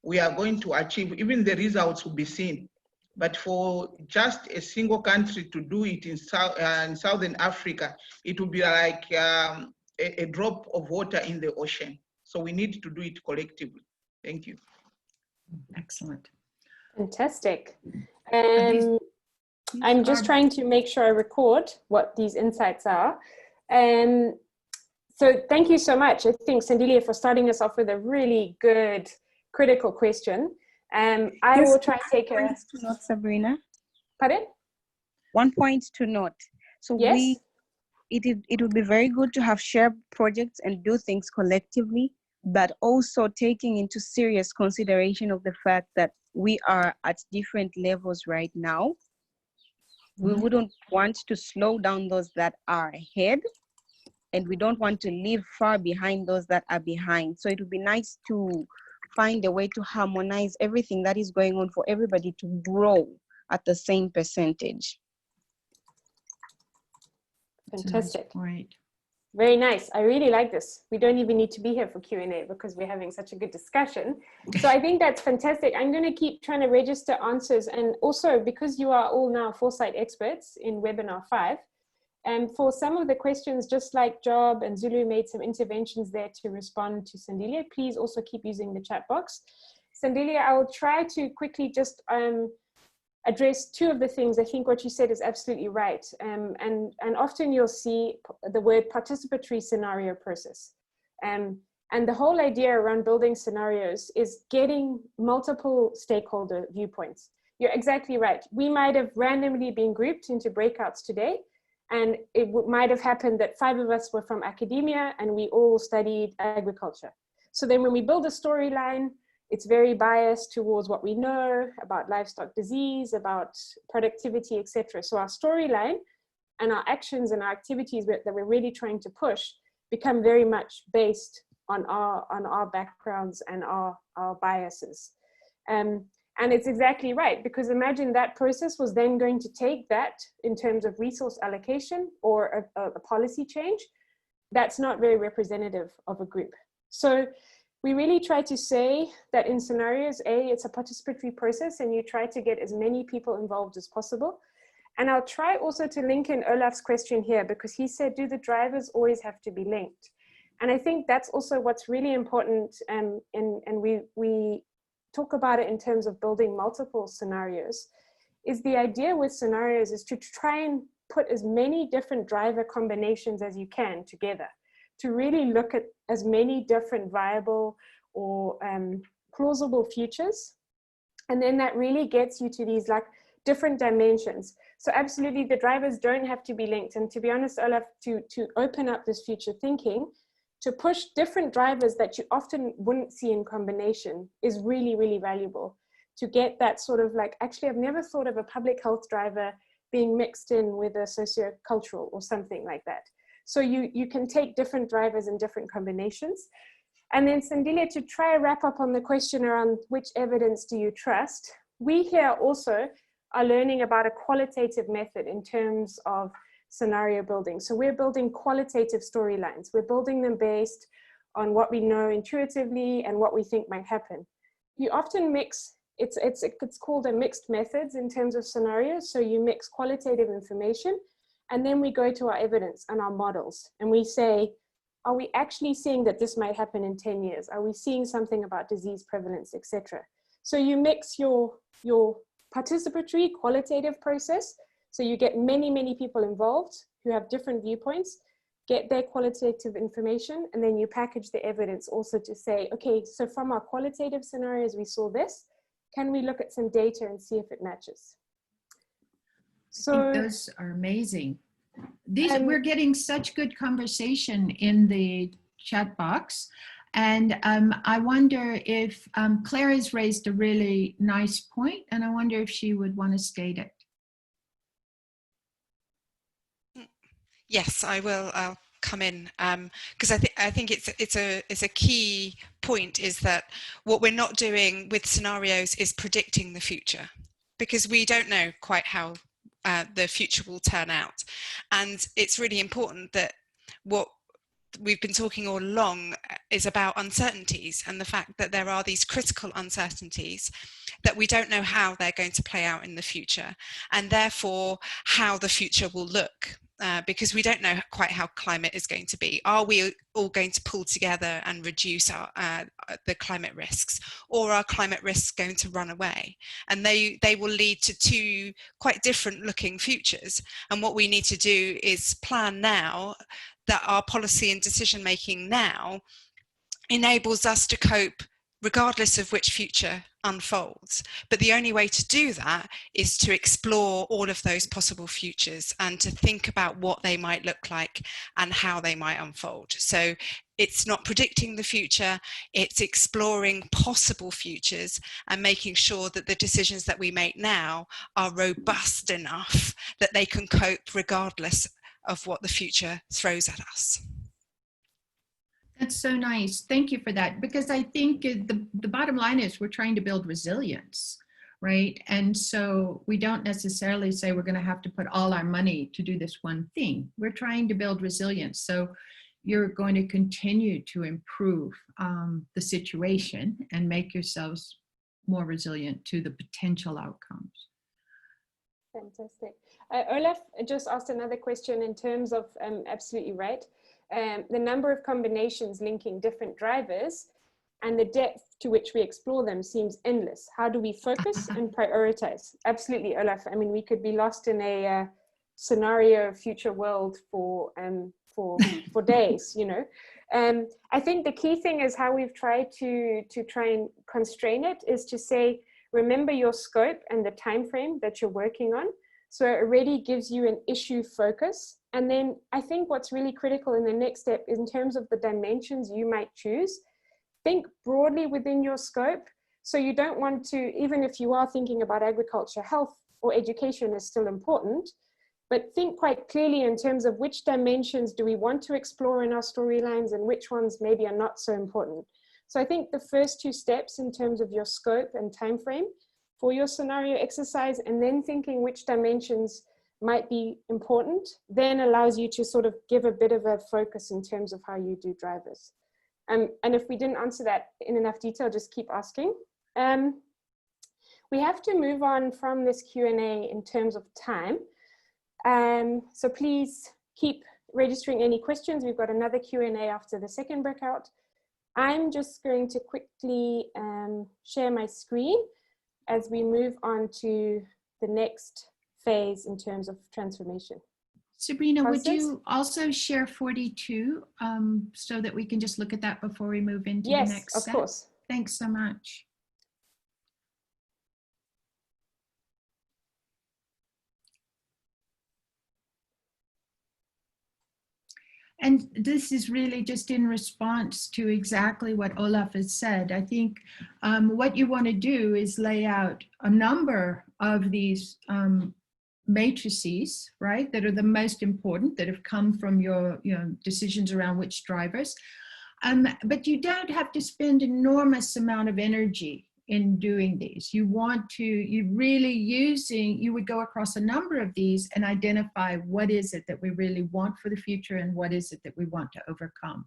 we are going to achieve, even the results will be seen. But for just a single country to do it in Southern Africa, it will be like a drop of water in the ocean. So we need to do it collectively. Thank you. Excellent. Fantastic. I'm just trying to make sure I record what these insights are. So thank you so much. I think, Sandilia, for starting us off with a really good, critical question. I will try to take a... to note, Sabrina. Pardon? 1 point to note. So yes? it would be very good to have shared projects and do things collectively, but also taking into serious consideration of the fact that we are at different levels right now. We wouldn't want to slow down those that are ahead, and we don't want to leave far behind those that are behind. So it would be nice to find a way to harmonize everything that is going on for everybody to grow at the same percentage. Fantastic. Right. Very nice. I really like this. We don't even need to be here for Q&A because we're having such a good discussion. So I think that's fantastic. I'm going to keep trying to register answers. And also, because you are all now Foresight experts in webinar 5, and for some of the questions, just like Job and Zulu made some interventions there to respond to Sandilia, please also keep using the chat box. Sandilia, I will try to quickly just address two of the things. I think what you said is absolutely right. And often you'll see the word participatory scenario process. And the whole idea around building scenarios is getting multiple stakeholder viewpoints. You're exactly right. We might have randomly been grouped into breakouts today, and it might have happened that 5 of us were from academia and we all studied agriculture. So then when we build a storyline, it's very biased towards what we know about livestock disease, about productivity, etc. So our storyline and our actions and our activities that we're really trying to push become very much based on our backgrounds and our biases. And it's exactly right, because imagine that process was then going to take that in terms of resource allocation or a policy change. That's not very representative of a group. So we really try to say that in scenarios, it's a participatory process and you try to get as many people involved as possible. And I'll try also to link in Olaf's question here, because he said, do the drivers always have to be linked? And I think that's also what's really important, and we talk about it in terms of building multiple scenarios, is the idea with scenarios is to try and put as many different driver combinations as you can together, to really look at as many different viable or plausible futures. And then that really gets you to these like different dimensions. So absolutely the drivers don't have to be linked. And to be honest, Olaf, to open up this future thinking, to push different drivers that you often wouldn't see in combination is really, really valuable. To get that sort of like, actually, I've never thought of a public health driver being mixed in with a socio-cultural or something like that. So you can take different drivers in different combinations. And then Sandilia, to try to wrap up on the question around which evidence do you trust, we here also are learning about a qualitative method in terms of scenario building. So we're building qualitative storylines. We're building them based on what we know intuitively and what we think might happen. You often mix, it's called a mixed methods in terms of scenarios. So you mix qualitative information, and then we go to our evidence and our models, and we say, are we actually seeing that this might happen in 10 years? Are we seeing something about disease prevalence, etc.? So you mix your participatory qualitative process. So you get many, many people involved who have different viewpoints, get their qualitative information, and then you package the evidence also to say, okay, so from our qualitative scenarios, we saw this. Can we look at some data and see if it matches? So I think those are amazing. We're getting such good conversation in the chat box. And I wonder if Claire has raised a really nice point, and I wonder if she would want to state it. Yes, I will. I'll come in because I think it's a key point, is that what we're not doing with scenarios is predicting the future, because we don't know quite how the future will turn out. And it's really important that what we've been talking all along is about uncertainties, and the fact that there are these critical uncertainties that we don't know how they're going to play out in the future, and therefore how the future will look. Because we don't know quite how climate is going to be. Are we all going to pull together and reduce the climate risks, or are climate risks going to run away? And they will lead to two quite different looking futures. And what we need to do is plan now, that our policy and decision making now enables us to cope regardless of which future unfolds. But the only way to do that is to explore all of those possible futures and to think about what they might look like and how they might unfold. So it's not predicting the future, it's exploring possible futures and making sure that the decisions that we make now are robust enough that they can cope regardless of what the future throws at us. That's so nice. Thank you for that. Because I think the bottom line is we're trying to build resilience. right? And so we don't necessarily say we're going to have to put all our money to do this one thing. We're trying to build resilience. So you're going to continue to improve the situation and make yourselves more resilient to the potential outcomes. Fantastic. Olaf just asked another question in terms of, absolutely right, the number of combinations linking different drivers and the depth to which we explore them seems endless. How do we focus and prioritize? Absolutely, Olaf. I mean, we could be lost in a scenario future world for days, you know. I think the key thing is how we've tried to try and constrain it is to say, remember your scope and the time frame that you're working on. So it already gives you an issue focus. And then I think what's really critical in the next step is in terms of the dimensions you might choose, think broadly within your scope. So you don't want to, even if you are thinking about agriculture, health or education is still important, but think quite clearly in terms of which dimensions do we want to explore in our storylines and which ones maybe are not so important. So I think the first two steps in terms of your scope and time frame for your scenario exercise, and then thinking which dimensions might be important, then allows you to sort of give a bit of a focus in terms of how you do drivers. And if we didn't answer that in enough detail, just keep asking. We have to move on from this Q&A in terms of time. So please keep registering any questions. We've got another Q&A after the second breakout. I'm just going to quickly share my screen as we move on to the next phase in terms of transformation. Sabrina, would you also share 42 so that we can just look at that before we move into the next Yes, of course. Thanks so much. And this is really just in response to exactly what Olaf has said. I think what you want to do is lay out a number of these matrices, right, that are the most important, that have come from your decisions around which drivers. But you don't have to spend enormous amount of energy in doing these. You would go across a number of these and identify what is it that we really want for the future and what is it that we want to overcome.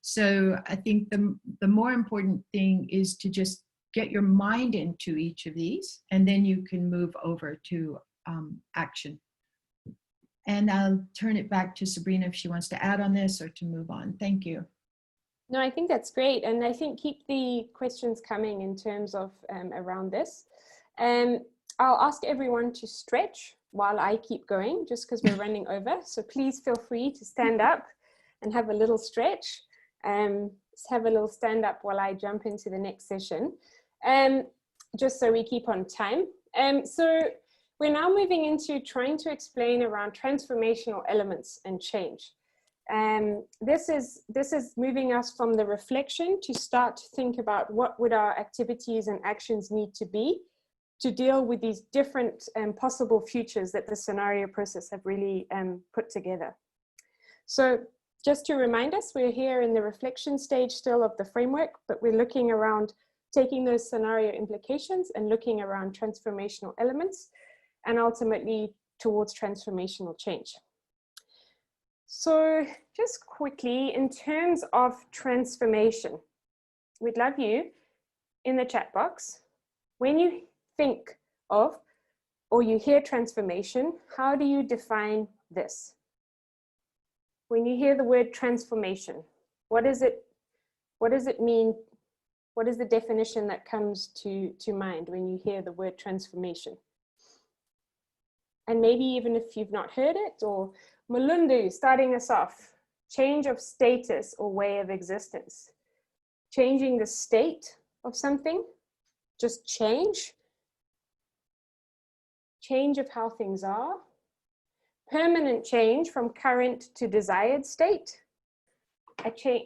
So I think the more important thing is to just get your mind into each of these, and then you can move over to action. And I'll turn it back to Sabrina if she wants to add on this or to move on. Thank you. No, I think that's great. And I think keep the questions coming in terms of around this. I'll ask everyone to stretch while I keep going, just because we're running over. So please feel free to stand up and have a little stretch. Just have a little stand up while I jump into the next session, just so we keep on time. So we're now moving into trying to explain around transformational elements and change. This is moving us from the reflection to start to think about what would our activities and actions need to be to deal with these different possible futures that the scenario process have really put together. So just to remind us, we're here in the reflection stage still of the framework, but we're looking around taking those scenario implications and looking around transformational elements and ultimately towards transformational change. So just quickly, in terms of transformation, we'd love you in the chat box, when you think of or you hear transformation, how do you define this? When you hear the word transformation, what does it mean? What is the definition that comes to mind when you hear the word transformation? And maybe even if you've not heard it, or Malundu, starting us off, change of status or way of existence. Changing the state of something, just change. Change of how things are. Permanent change from current to desired state.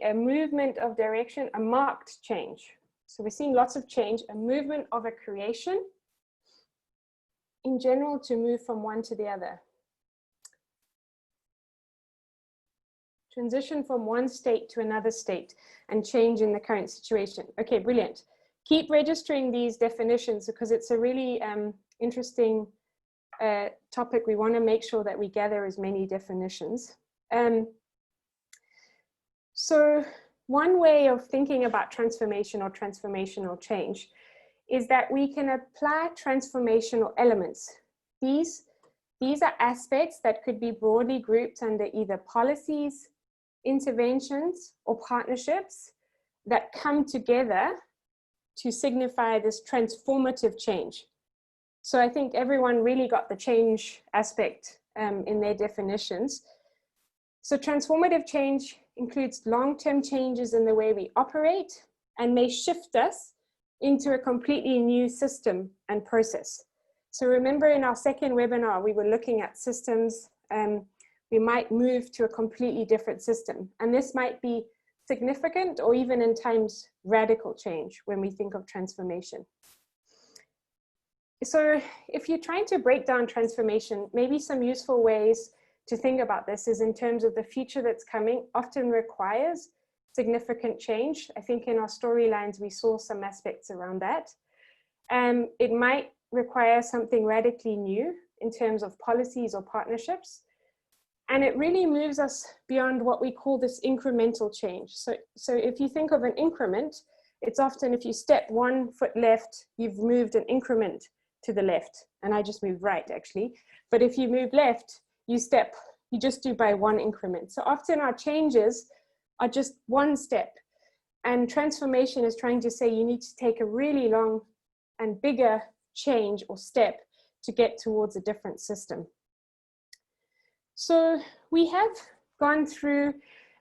A movement of direction, a marked change. So we're seeing lots of change, a movement of a creation in general to move from one to the other. Transition from one state to another state and change in the current situation. Okay, brilliant. keep registering these definitions because it's a really interesting topic. We want to make sure that we gather as many definitions. So one way of thinking about transformation or transformational change is that we can apply transformational elements. These are aspects that could be broadly grouped under either policies, interventions, or partnerships that come together to signify this transformative change. So I think everyone really got the change aspect in their definitions. So transformative change includes long-term changes in the way we operate and may shift us into a completely new system and process. So remember in our second webinar, we were looking at systems. We might move to a completely different system. And this might be significant or even in times radical change when we think of transformation. So if you're trying to break down transformation, maybe some useful ways to think about this is in terms of the future that's coming often requires significant change. I think in our storylines, we saw some aspects around that. It might require something radically new in terms of policies or partnerships. And it really moves us beyond what we call this incremental change. So if you think of an increment, it's often if you step 1 foot left, you've moved an increment to the left. And I just moved right actually. But if you move left, you just do by 1 increment. So often our changes are just 1 step. And transformation is trying to say you need to take a really long and bigger change or step to get towards a different system. So we have gone through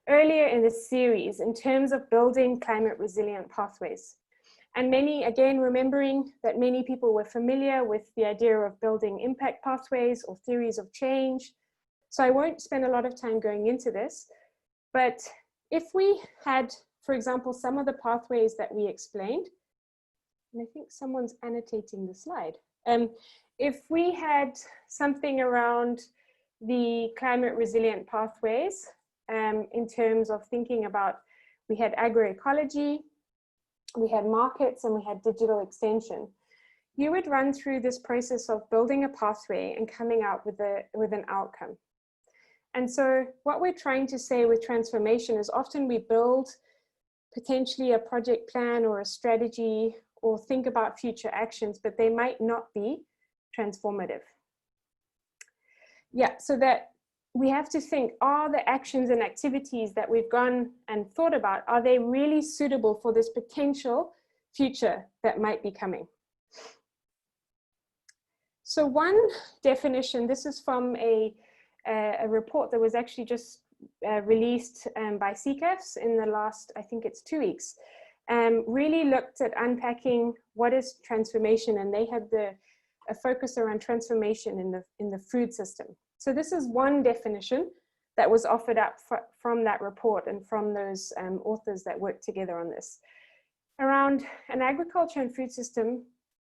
earlier in the series in terms of building climate resilient pathways. And again, remembering that many people were familiar with the idea of building impact pathways or theories of change. So I won't spend a lot of time going into this, but if we had, for example, some of the pathways that we explained, and I think someone's annotating the slide. If we had something around the climate resilient pathways in terms of thinking about, we had agroecology, we had markets, and we had digital extension. You would run through this process of building a pathway and coming out with an outcome. And so what we're trying to say with transformation is often we build potentially a project plan or a strategy or think about future actions, but they might not be transformative. Yeah, so that we have to think, are the actions and activities that we've gone and thought about, are they really suitable for this potential future that might be coming? So one definition, this is from a report that was actually just released by CCAFs in the last, I think it's 2 weeks, really looked at unpacking what is transformation, and they had a focus around transformation in the food system. So this is one definition that was offered up from that report and from those authors that worked together on this. Around an agriculture and food system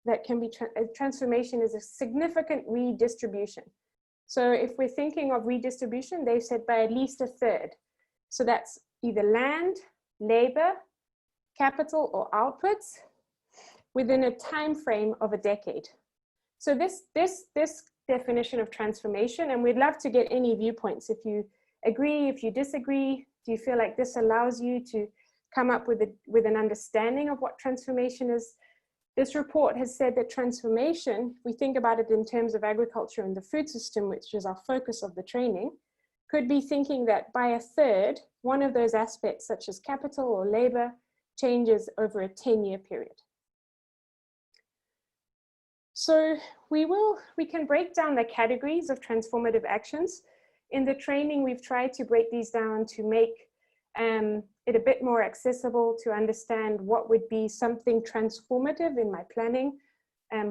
that can be, transformation is a significant redistribution. So if we're thinking of redistribution, they've said by at least 1/3. So that's either land, labor, capital, or outputs within a time frame of a decade. So this definition of transformation, and we'd love to get any viewpoints. If you agree, if you disagree, do you feel like this allows you to come up with an understanding of what transformation is? This report has said that transformation, we think about it in terms of agriculture and the food system, which is our focus of the training, could be thinking that by 1/3, one of those aspects, such as capital or labor, changes over a 10-year period. So we can break down the categories of transformative actions. In the training, we've tried to break these down to make it a bit more accessible to understand what would be something transformative in my planning,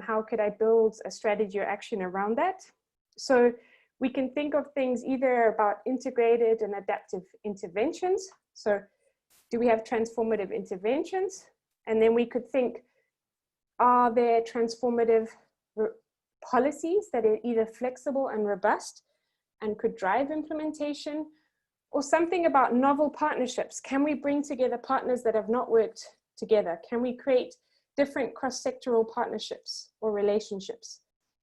how could I build a strategy or action around that. So we can think of things either about integrated and adaptive interventions. So do we have transformative interventions? And then we could think, are there transformative policies that are either flexible and robust and could drive implementation? Or something about novel partnerships. Can we bring together partners that have not worked together? Can we create different cross-sectoral partnerships or relationships.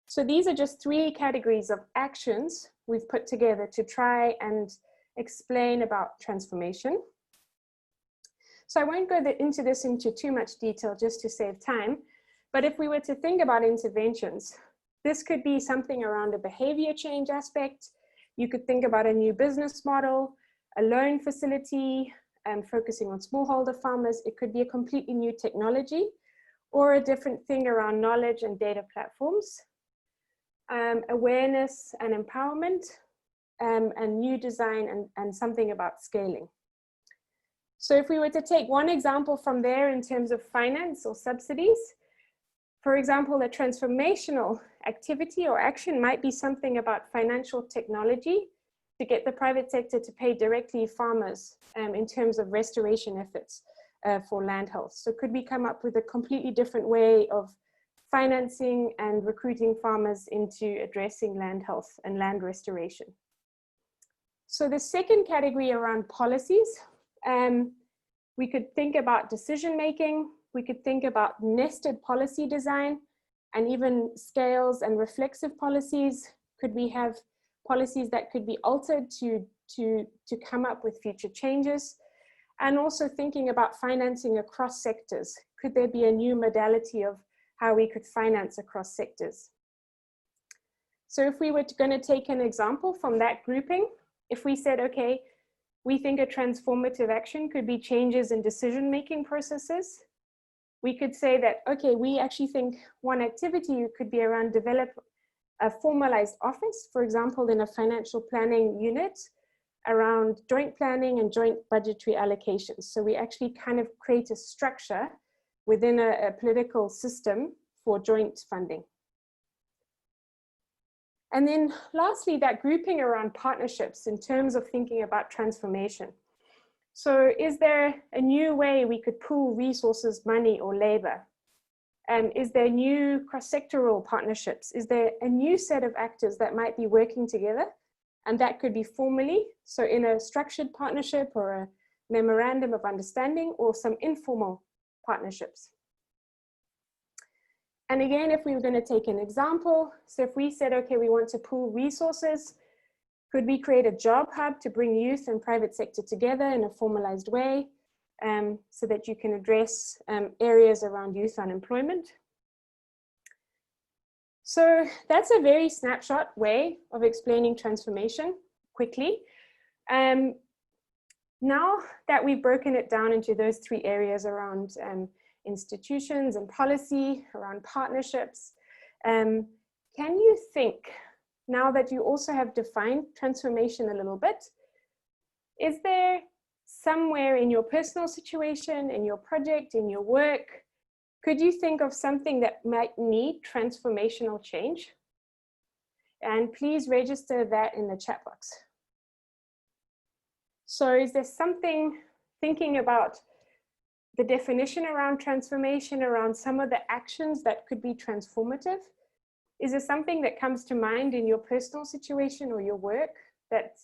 So these are just 3 categories of actions we've put together to try and explain about transformation. So I won't go into this into too much detail just to save time, but if we were to think about interventions, this could be something around a behavior change aspect. You could think about a new business model, a loan facility, focusing on smallholder farmers. It could be a completely new technology or a different thing around knowledge and data platforms, awareness and empowerment, and new design and something about scaling. So if we were to take one example from there in terms of finance or subsidies, for example, a transformational activity or action might be something about financial technology to get the private sector to pay directly farmers in terms of restoration efforts for land health. So could we come up with a completely different way of financing and recruiting farmers into addressing land health and land restoration? So the second category around policies, we could think about decision making. We could think about nested policy design and even scales and reflexive policies. Could we have policies that could be altered to come up with future changes? And also thinking about financing across sectors. Could there be a new modality of how we could finance across sectors? So if we were going to take an example from that grouping, if we said, okay, we think a transformative action could be changes in decision-making processes, we could say that, okay, we actually think one activity could be around develop a formalized office, for example, in a financial planning unit around joint planning and joint budgetary allocations. So we actually kind of create a structure within a political system for joint funding. And then lastly, that grouping around partnerships in terms of thinking about transformation. So is there a new way we could pool resources, money, or labor? Is there new cross-sectoral partnerships? Is there a new set of actors that might be working together? And that could be formally, so in a structured partnership or a memorandum of understanding, or some informal partnerships. And again, if we were going to take an example, so if we said, okay, we want to pool resources, could we create a job hub to bring youth and private sector together in a formalized way so that you can address areas around youth unemployment? So that's a very snapshot way of explaining transformation quickly. Now that we've broken it down into those 3 areas around institutions and policy, around partnerships, can you think, now that you also have defined transformation a little bit, is there somewhere in your personal situation, in your project, in your work, could you think of something that might need transformational change? And please register that in the chat box. So is there something, thinking about the definition around transformation, around some of the actions that could be transformative? Is there something that comes to mind in your personal situation or your work that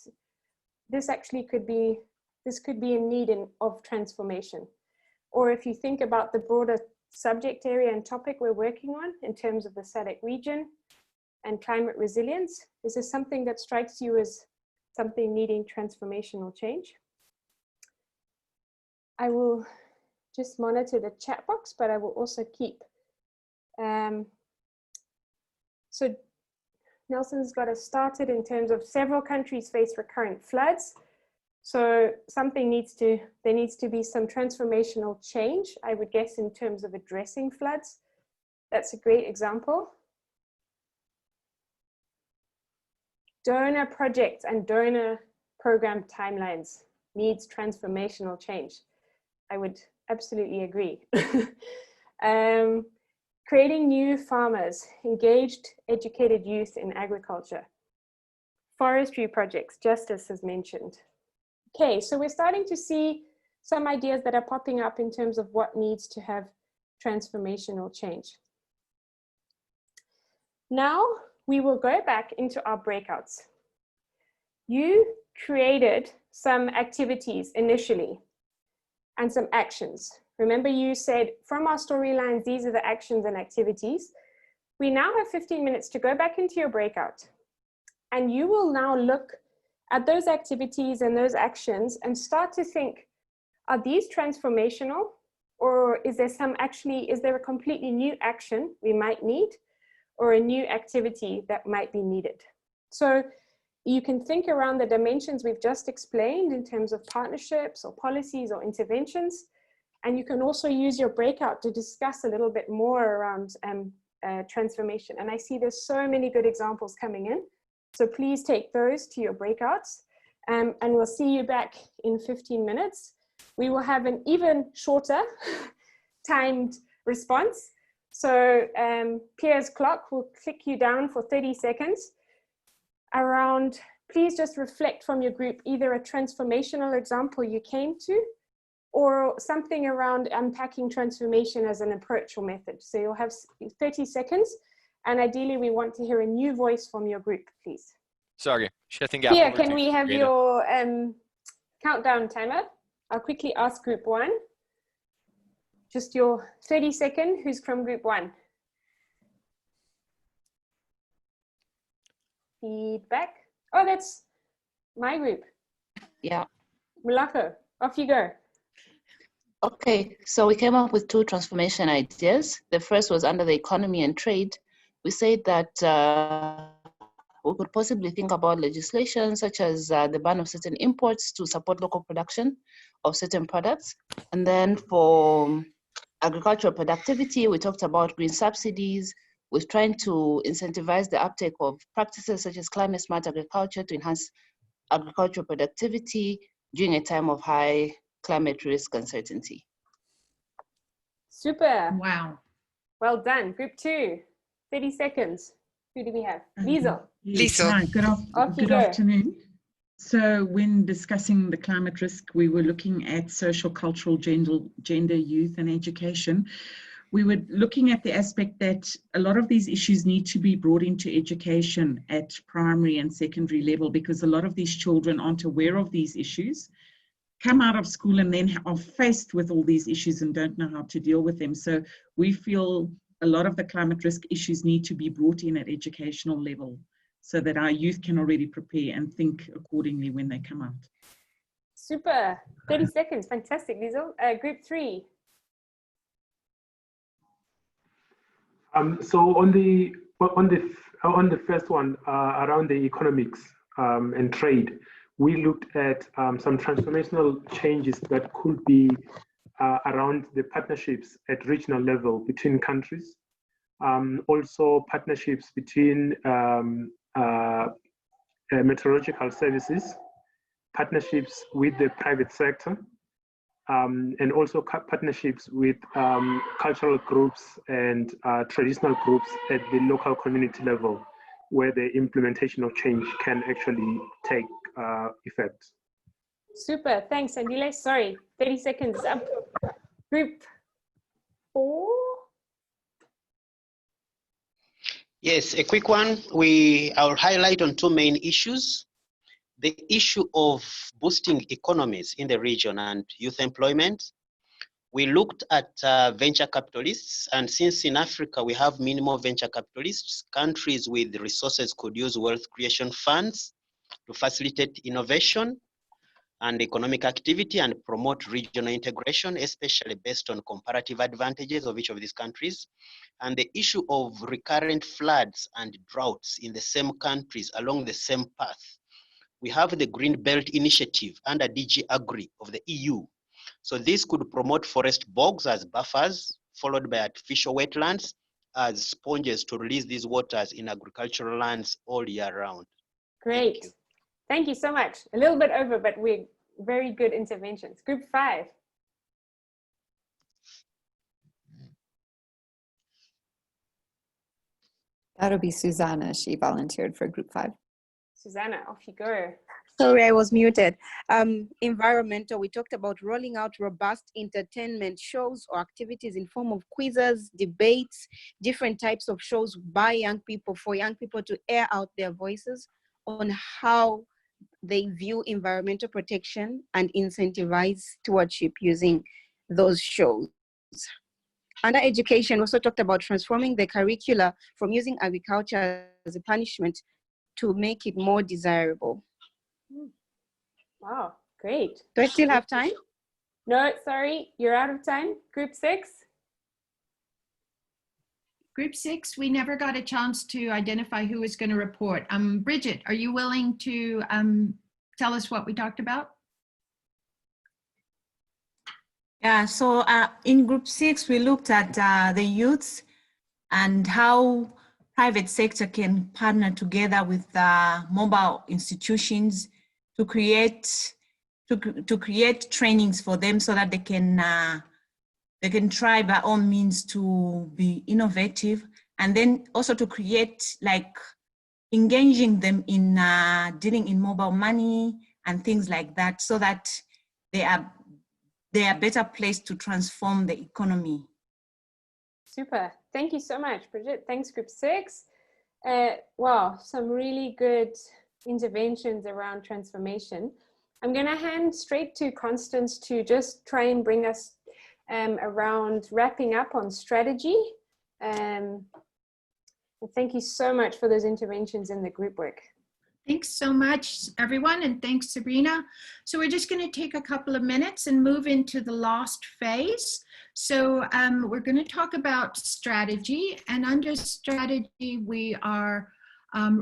this actually could be, this could be in need of transformation? Or if you think about the broader subject area and topic we're working on in terms of the SADC region and climate resilience, is there something that strikes you as something needing transformational change? I will just monitor the chat box, but I will also keep. So Nelson's got us started in terms of several countries face recurrent floods. So something there needs to be some transformational change, I would guess, in terms of addressing floods. That's a great example. Donor projects and donor program timelines needs transformational change. I would absolutely agree. Creating new farmers, engaged, educated youth in agriculture. Forestry projects, Justice has mentioned. Okay, so we're starting to see some ideas that are popping up in terms of what needs to have transformational change. Now we will go back into our breakouts. You created some activities initially and some actions. Remember you said from our storylines, these are the actions and activities. We now have 15 minutes to go back into your breakout. And you will now look at those activities and those actions and start to think, are these transformational? Or is there a completely new action we might need, or a new activity that might be needed? So you can think around the dimensions we've just explained in terms of partnerships or policies or interventions. And you can also use your breakout to discuss a little bit more around transformation. And I see there's so many good examples coming in. So please take those to your breakouts, and we'll see you back in 15 minutes. We will have an even shorter timed response. So Pierre's clock will click you down for 30 seconds around, please just reflect from your group, either a transformational example you came to, or something around unpacking transformation as an approach or method. So you'll have 30 seconds, and ideally we want to hear a new voice from your group, please. Sorry, shutting gap. Pierre, can we have your countdown timer? I'll quickly ask group 1. Just your 30-second, who's from group 1? Feedback. Oh, that's my group. Yeah. Mulako, off you go. Okay, so we came up with 2 transformation ideas. The first was under the economy and trade. We said that we could possibly think about legislation such as the ban of certain imports to support local production of certain products. And then for agricultural productivity, we talked about green subsidies. We're trying to incentivize the uptake of practices such as climate smart agriculture to enhance agricultural productivity during a time of high climate risk uncertainty. Super. Wow. Well done. Group 2, 30 seconds. Who do we have? Liesel. Yes, hi, good afternoon. So when discussing the climate risk, we were looking at social, cultural, gender, youth, and education. We were looking at the aspect that a lot of these issues need to be brought into education at primary and secondary level, because a lot of these children aren't aware of these issues, come out of school and then are faced with all these issues and don't know how to deal with them. So we feel a lot of the climate risk issues need to be brought in at educational level so that our youth can already prepare and think accordingly when they come out. Super. 30 seconds. Fantastic, Liesel. Group 3. So on the first one around the economics and trade, we looked at some transformational changes that could be around the partnerships at regional level between countries, also partnerships between meteorological services, partnerships with the private sector, and also partnerships with cultural groups and traditional groups at the local community level, where the implementation of change can actually take effect. Super, thanks, Andile. Sorry, 30 seconds up. Group 4. Yes, a quick one. I'll highlight on 2 main issues. The issue of boosting economies in the region and youth employment. We looked at venture capitalists, and since in Africa we have minimal venture capitalists, countries with resources could use wealth creation funds to facilitate innovation and economic activity and promote regional integration, especially based on comparative advantages of each of these countries. And the issue of recurrent floods and droughts in the same countries along the same path. We have the Green Belt Initiative under DG Agri of the EU. So this could promote forest bogs as buffers, followed by artificial wetlands as sponges to release these waters in agricultural lands all year round. Great. Thank you so much. A little bit over, but we're very good interventions. Group 5. That'll be Susanna. She volunteered for group 5. Susanna, off you go. Sorry, I was muted. Environmental, we talked about rolling out robust entertainment shows or activities in form of quizzes, debates, different types of shows by young people, for young people to air out their voices on how they view environmental protection and incentivize stewardship using those shows. under education, also talked about transforming the curricula from using agriculture as a punishment to make it more desirable. Wow, great. Do I still have time? No, sorry, you're out of time. Group 6. Group 6, we never got a chance to identify who was going to report. Bridget, are you willing to tell us what we talked about? Yeah, so in group 6, we looked at the youths and how private sector can partner together with mobile institutions to create trainings for them so that they can try by all means to be innovative, and then also to create, like, engaging them in dealing in mobile money and things like that, so that they are better placed to transform the economy. Super. Thank you so much, Bridget. Thanks, Group 6. Wow, some really good interventions around transformation. I'm going to hand straight to Constance to just try and bring us around wrapping up on strategy. And thank you so much for those interventions in the group work. Thanks so much, everyone, and thanks, Sabrina. So we're just going to take a couple of minutes and move into the last phase. So we're going to talk about strategy, and under strategy, we are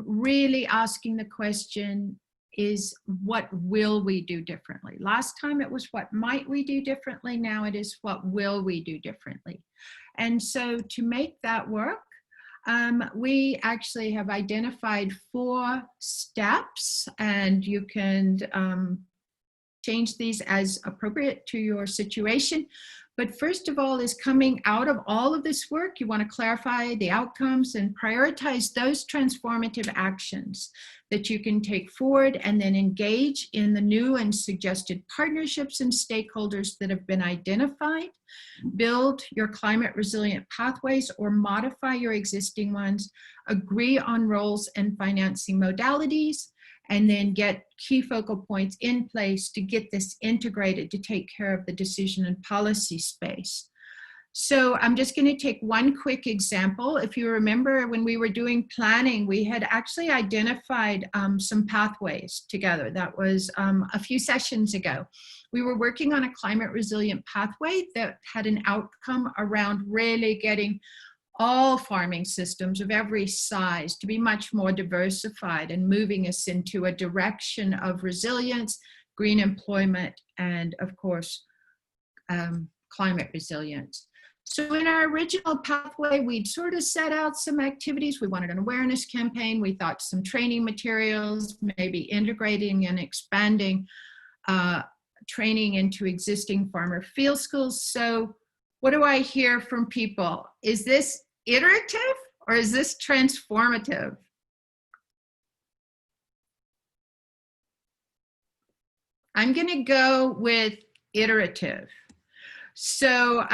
really asking the question is, what will we do differently? Last time it was what might we do differently, now it is what will we do differently? And so to make that work, we actually have identified 4 steps, and you can change these as appropriate to your situation. But first of all is coming out of all of this work, you want to clarify the outcomes and prioritize those transformative actions that you can take forward, and then engage in the new and suggested partnerships and stakeholders that have been identified. Build your climate resilient pathways or modify your existing ones. Agree on roles and financing modalities, and then get key focal points in place to get this integrated to take care of the decision and policy space. So I'm just going to take one quick example. If you remember, when we were doing planning, we had actually identified some pathways together. That was a few sessions ago. We were working on a climate resilient pathway that had an outcome around really getting all farming systems of every size to be much more diversified and moving us into a direction of resilience, green employment, and of course, climate resilience. So in our original pathway, we'd sort of set out some activities. We wanted an awareness campaign. We thought some training materials, maybe integrating and expanding training into existing farmer field schools. So what do I hear from people? Is this iterative or is this transformative? I'm going to go with iterative. So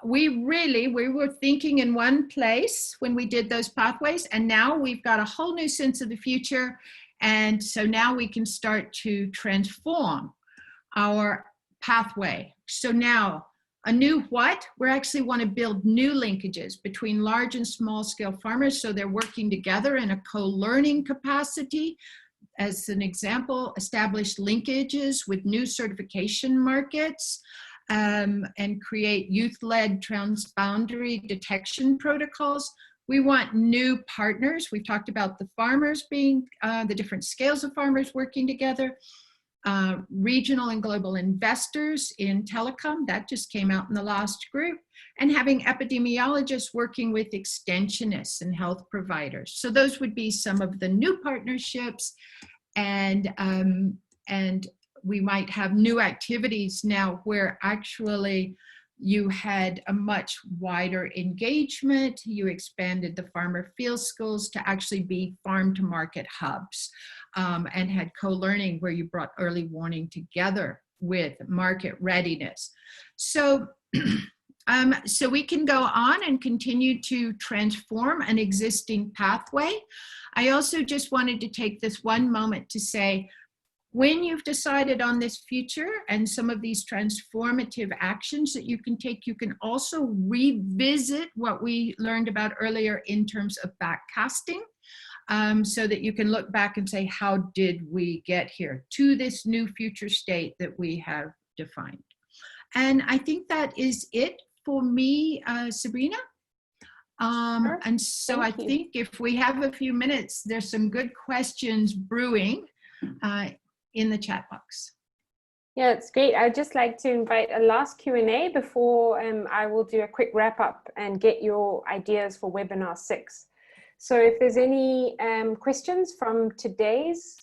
we were thinking in one place when we did those pathways, and now we've got a whole new sense of the future. And so now we can start to transform our pathway. So now a new what? We actually want to build new linkages between large and small scale farmers, so they're working together in a co-learning capacity. As an example, establish linkages with new certification markets, and create youth-led transboundary detection protocols. We want new partners. We've talked about the farmers being, the different scales of farmers working together. Regional and global investors in telecom, that just came out in the last group, and having epidemiologists working with extensionists and health providers. So those would be some of the new partnerships, and we might have new activities now where actually you had a much wider engagement. You expanded the farmer field schools to actually be farm to market hubs, and had co-learning where you brought early warning together with market readiness. So, so we can go on and continue to transform an existing pathway. I also just wanted to take this one moment to say, when you've decided on this future and some of these transformative actions that you can take, you can also revisit what we learned about earlier in terms of backcasting, so that you can look back and say, how did we get here to this new future state that we have defined? And I think that is it for me, Sabrina. And so I think if we have a few minutes, there's some good questions brewing in the chat box. Yeah, it's great. I'd just like to invite a last Q&A before I will do a quick wrap up and get your ideas for webinar 6. So if there's any questions from today's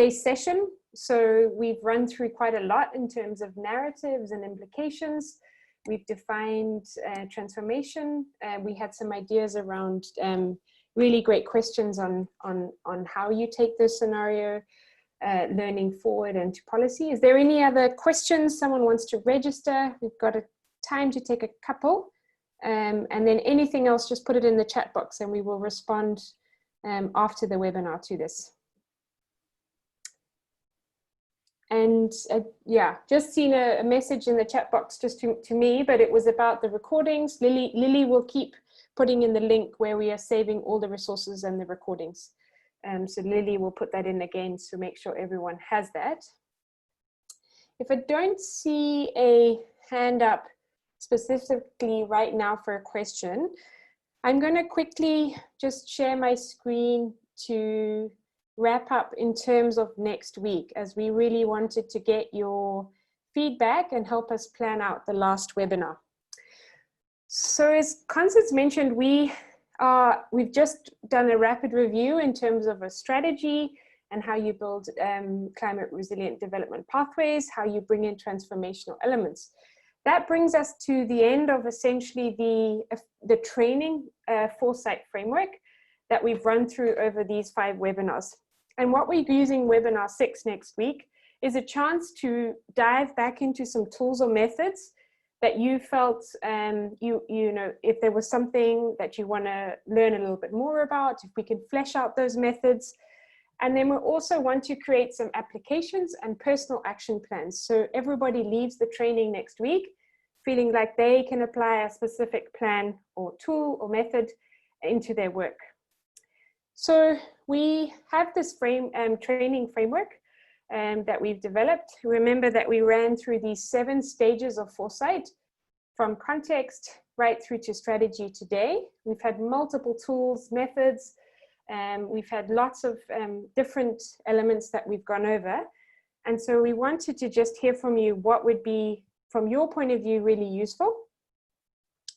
session, so we've run through quite a lot in terms of narratives and implications. We've defined transformation. We had some ideas around really great questions on how you take this scenario, learning forward and to policy. Is there any other questions someone wants to register? We've got a time to take a couple. And then anything else, just put it in the chat box and we will respond after the webinar to this. And yeah, just seen a message in the chat box just to me, but it was about the recordings. Lily will keep putting in the link where we are saving all the resources and the recordings. So Lily will put that in again to make sure everyone has that. If I don't see a hand up specifically right now for a question, I'm going to quickly just share my screen to wrap up in terms of next week, as we really wanted to get your feedback and help us plan out the last webinar. So as Constance mentioned, we've just done a rapid review in terms of a strategy and how you build climate resilient development pathways, how you bring in transformational elements. That brings us to the end of essentially the training Foresight framework that we've run through over these 5 webinars. And what we're using webinar 6 next week is a chance to dive back into some tools or methods that you felt, you know, if there was something that you want to learn a little bit more about, if we can flesh out those methods. And then we also want to create some applications and personal action plans. So everybody leaves the training next week feeling like they can apply a specific plan or tool or method into their work. So we have this training framework that we've developed. Remember that we ran through these 7 stages of Foresight, from context right through to strategy today. We've had multiple tools, methods, we've had lots of different elements that we've gone over. And so we wanted to just hear from you what would be, from your point of view, really useful.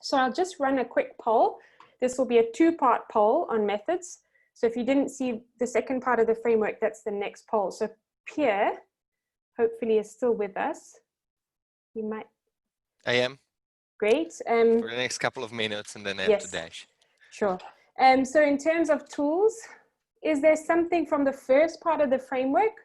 So I'll just run a quick poll. This will be a 2-part poll on methods. So if you didn't see the second part of the framework, that's the next poll. So Pierre, hopefully, is still with us. You might. I am. Great. For the next couple of minutes, and then I have to dash. Sure. So in terms of tools, is there something from the first part of the framework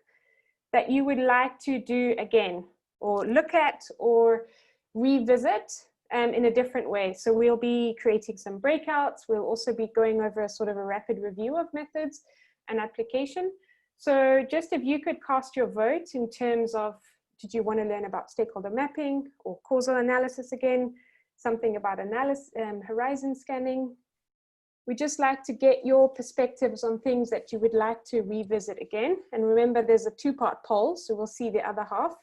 that you would like to do again, or look at, or revisit in a different way? So we'll be creating some breakouts. We'll also be going over a sort of a rapid review of methods and application. So just if you could cast your vote in terms of, did you want to learn about stakeholder mapping or causal analysis again, something about analysis, horizon scanning? We just like to get your perspectives on things that you would like to revisit again. And remember, there's a 2-part poll, so we'll see the other half.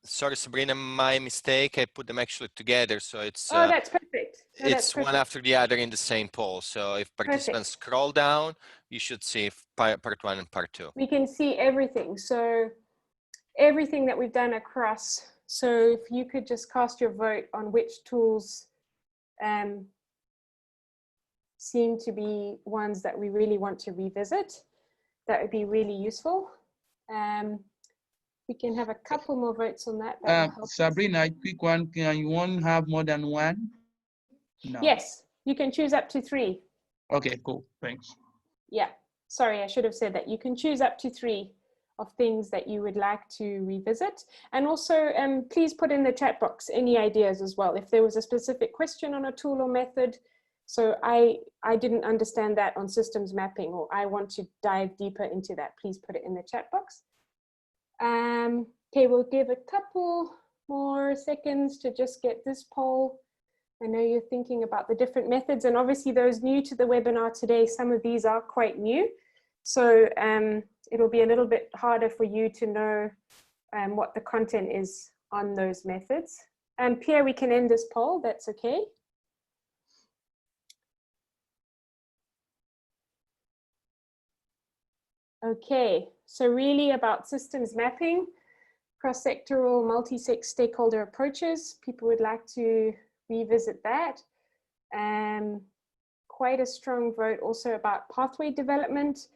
Sorry, Sabrina, my mistake. I put them actually together, so it's that's perfect. No, it's one after the other in the same poll. So if participants scroll down, you should see part 1 and part 2. We can see everything. So everything that we've done across. So if you could just cast your vote on which tools seem to be ones that we really want to revisit, that would be really useful. We can have a couple more votes on that. Sabrina, a quick one. You won't have more than 1? No. Yes, you can choose up to 3. Okay, cool. Thanks. Yeah, sorry, I should have said that. You can choose up to 3 of things that you would like to revisit. And also, please put in the chat box any ideas as well. If there was a specific question on a tool or method, So I didn't understand that on systems mapping, or I want to dive deeper into that. Please put it in the chat box. Okay, we'll give a couple more seconds to just get this poll. I know you're thinking about the different methods, and obviously those new to the webinar today, some of these are quite new. So it'll be a little bit harder for you to know what the content is on those methods. Pierre, we can end this poll, that's okay. Okay, so really about systems mapping, cross-sectoral, multi-stakeholder approaches. People would like to revisit that. Quite a strong vote also about pathway development,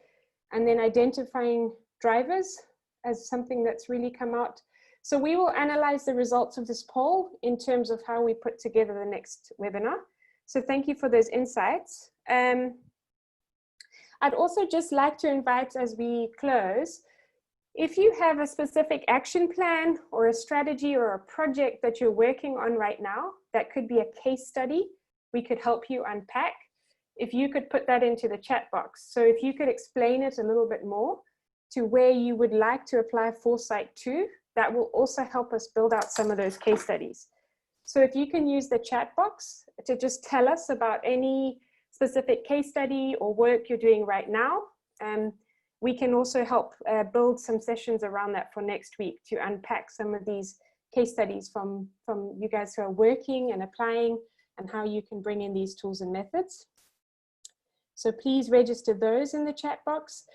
and then identifying drivers as something that's really come out. So we will analyze the results of this poll in terms of how we put together the next webinar. So thank you for those insights. I'd also just like to invite, as we close, if you have a specific action plan or a strategy or a project that you're working on right now, that could be a case study we could help you unpack. If you could put that into the chat box. So if you could explain it a little bit more to where you would like to apply Foresight to, that will also help us build out some of those case studies. So if you can use the chat box to just tell us about any specific case study or work you're doing right now, we can also help build some sessions around that for next week to unpack some of these case studies from you guys who are working and applying, and how you can bring in these tools and methods. So please register those in the chat box.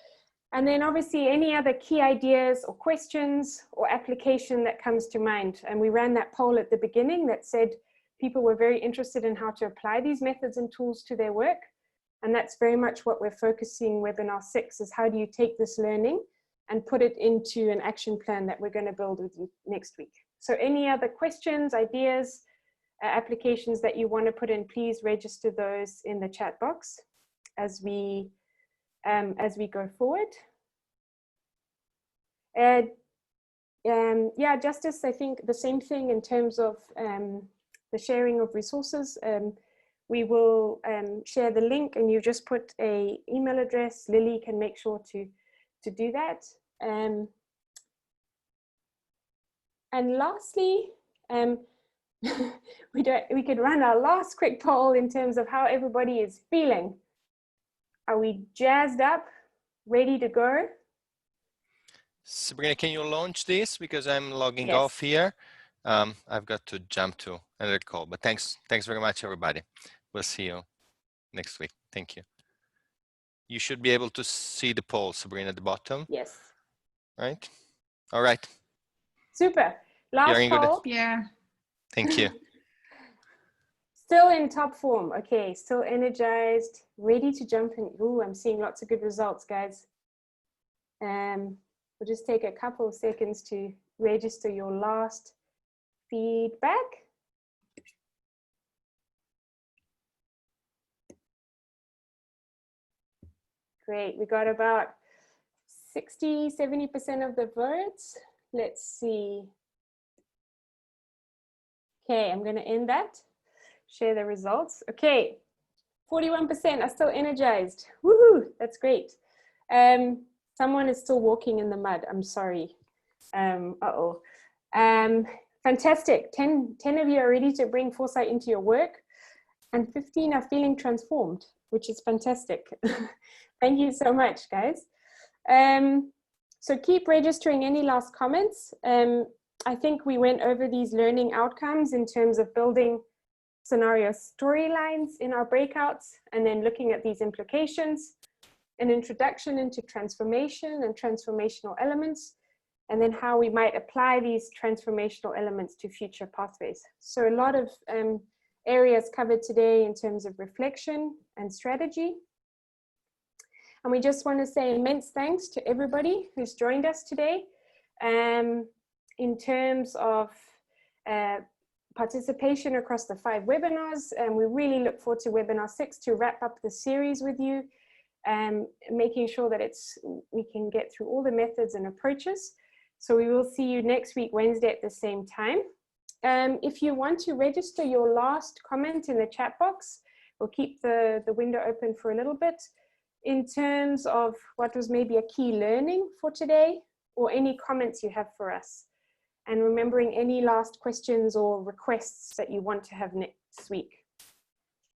And then obviously any other key ideas or questions or application that comes to mind. And we ran that poll at the beginning that said people were very interested in how to apply these methods and tools to their work. And that's very much what we're focusing webinar 6 is, how do you take this learning and put it into an action plan that we're going to build with you next week. So any other questions, ideas, applications that you want to put in, please register those in the chat box as we go forward. Yeah, Justice, I think the same thing in terms of the sharing of resources. We will share the link, and you just put an email address. Lily can make sure to do that. And lastly, we could run our last quick poll in terms of how everybody is feeling. Are we jazzed up, ready to go? Sabrina, can you launch this? Because I'm logging Yes. off here. I've got to jump to another call, but thanks very much, everybody. We'll see you next week. Thank you. You should be able to see the poll, Sabrina, at the bottom. Yes. Right? All right. Super. Last poll. Yeah. Thank you. Still in top form. Okay, still energized, ready to jump in. Ooh, I'm seeing lots of good results, guys. We'll just take a couple of seconds to register your last feedback. Great, we got about 60–70% of the votes. Let's see. Okay, I'm going to end that. Share the results. Okay, 41% are still energized. Woohoo, that's great. Someone is still walking in the mud. I'm sorry. Fantastic. 10 of you are ready to bring Foresight into your work, and 15 are feeling transformed, which is fantastic. Thank you so much, guys. So keep registering any last comments. I think we went over these learning outcomes in terms of building scenario storylines in our breakouts, and then looking at these implications, an introduction into transformation and transformational elements, and then how we might apply these transformational elements to future pathways. So a lot of areas covered today in terms of reflection and strategy. And we just want to say immense thanks to everybody who's joined us today. In terms of participation across the 5 webinars, and we really look forward to webinar 6 to wrap up the series with you, making sure that we can get through all the methods and approaches. So we will see you next week, Wednesday at the same time. If you want to register your last comment in the chat box, we'll keep the window open for a little bit in terms of what was maybe a key learning for today, or any comments you have for us. And remembering any last questions or requests that you want to have next week.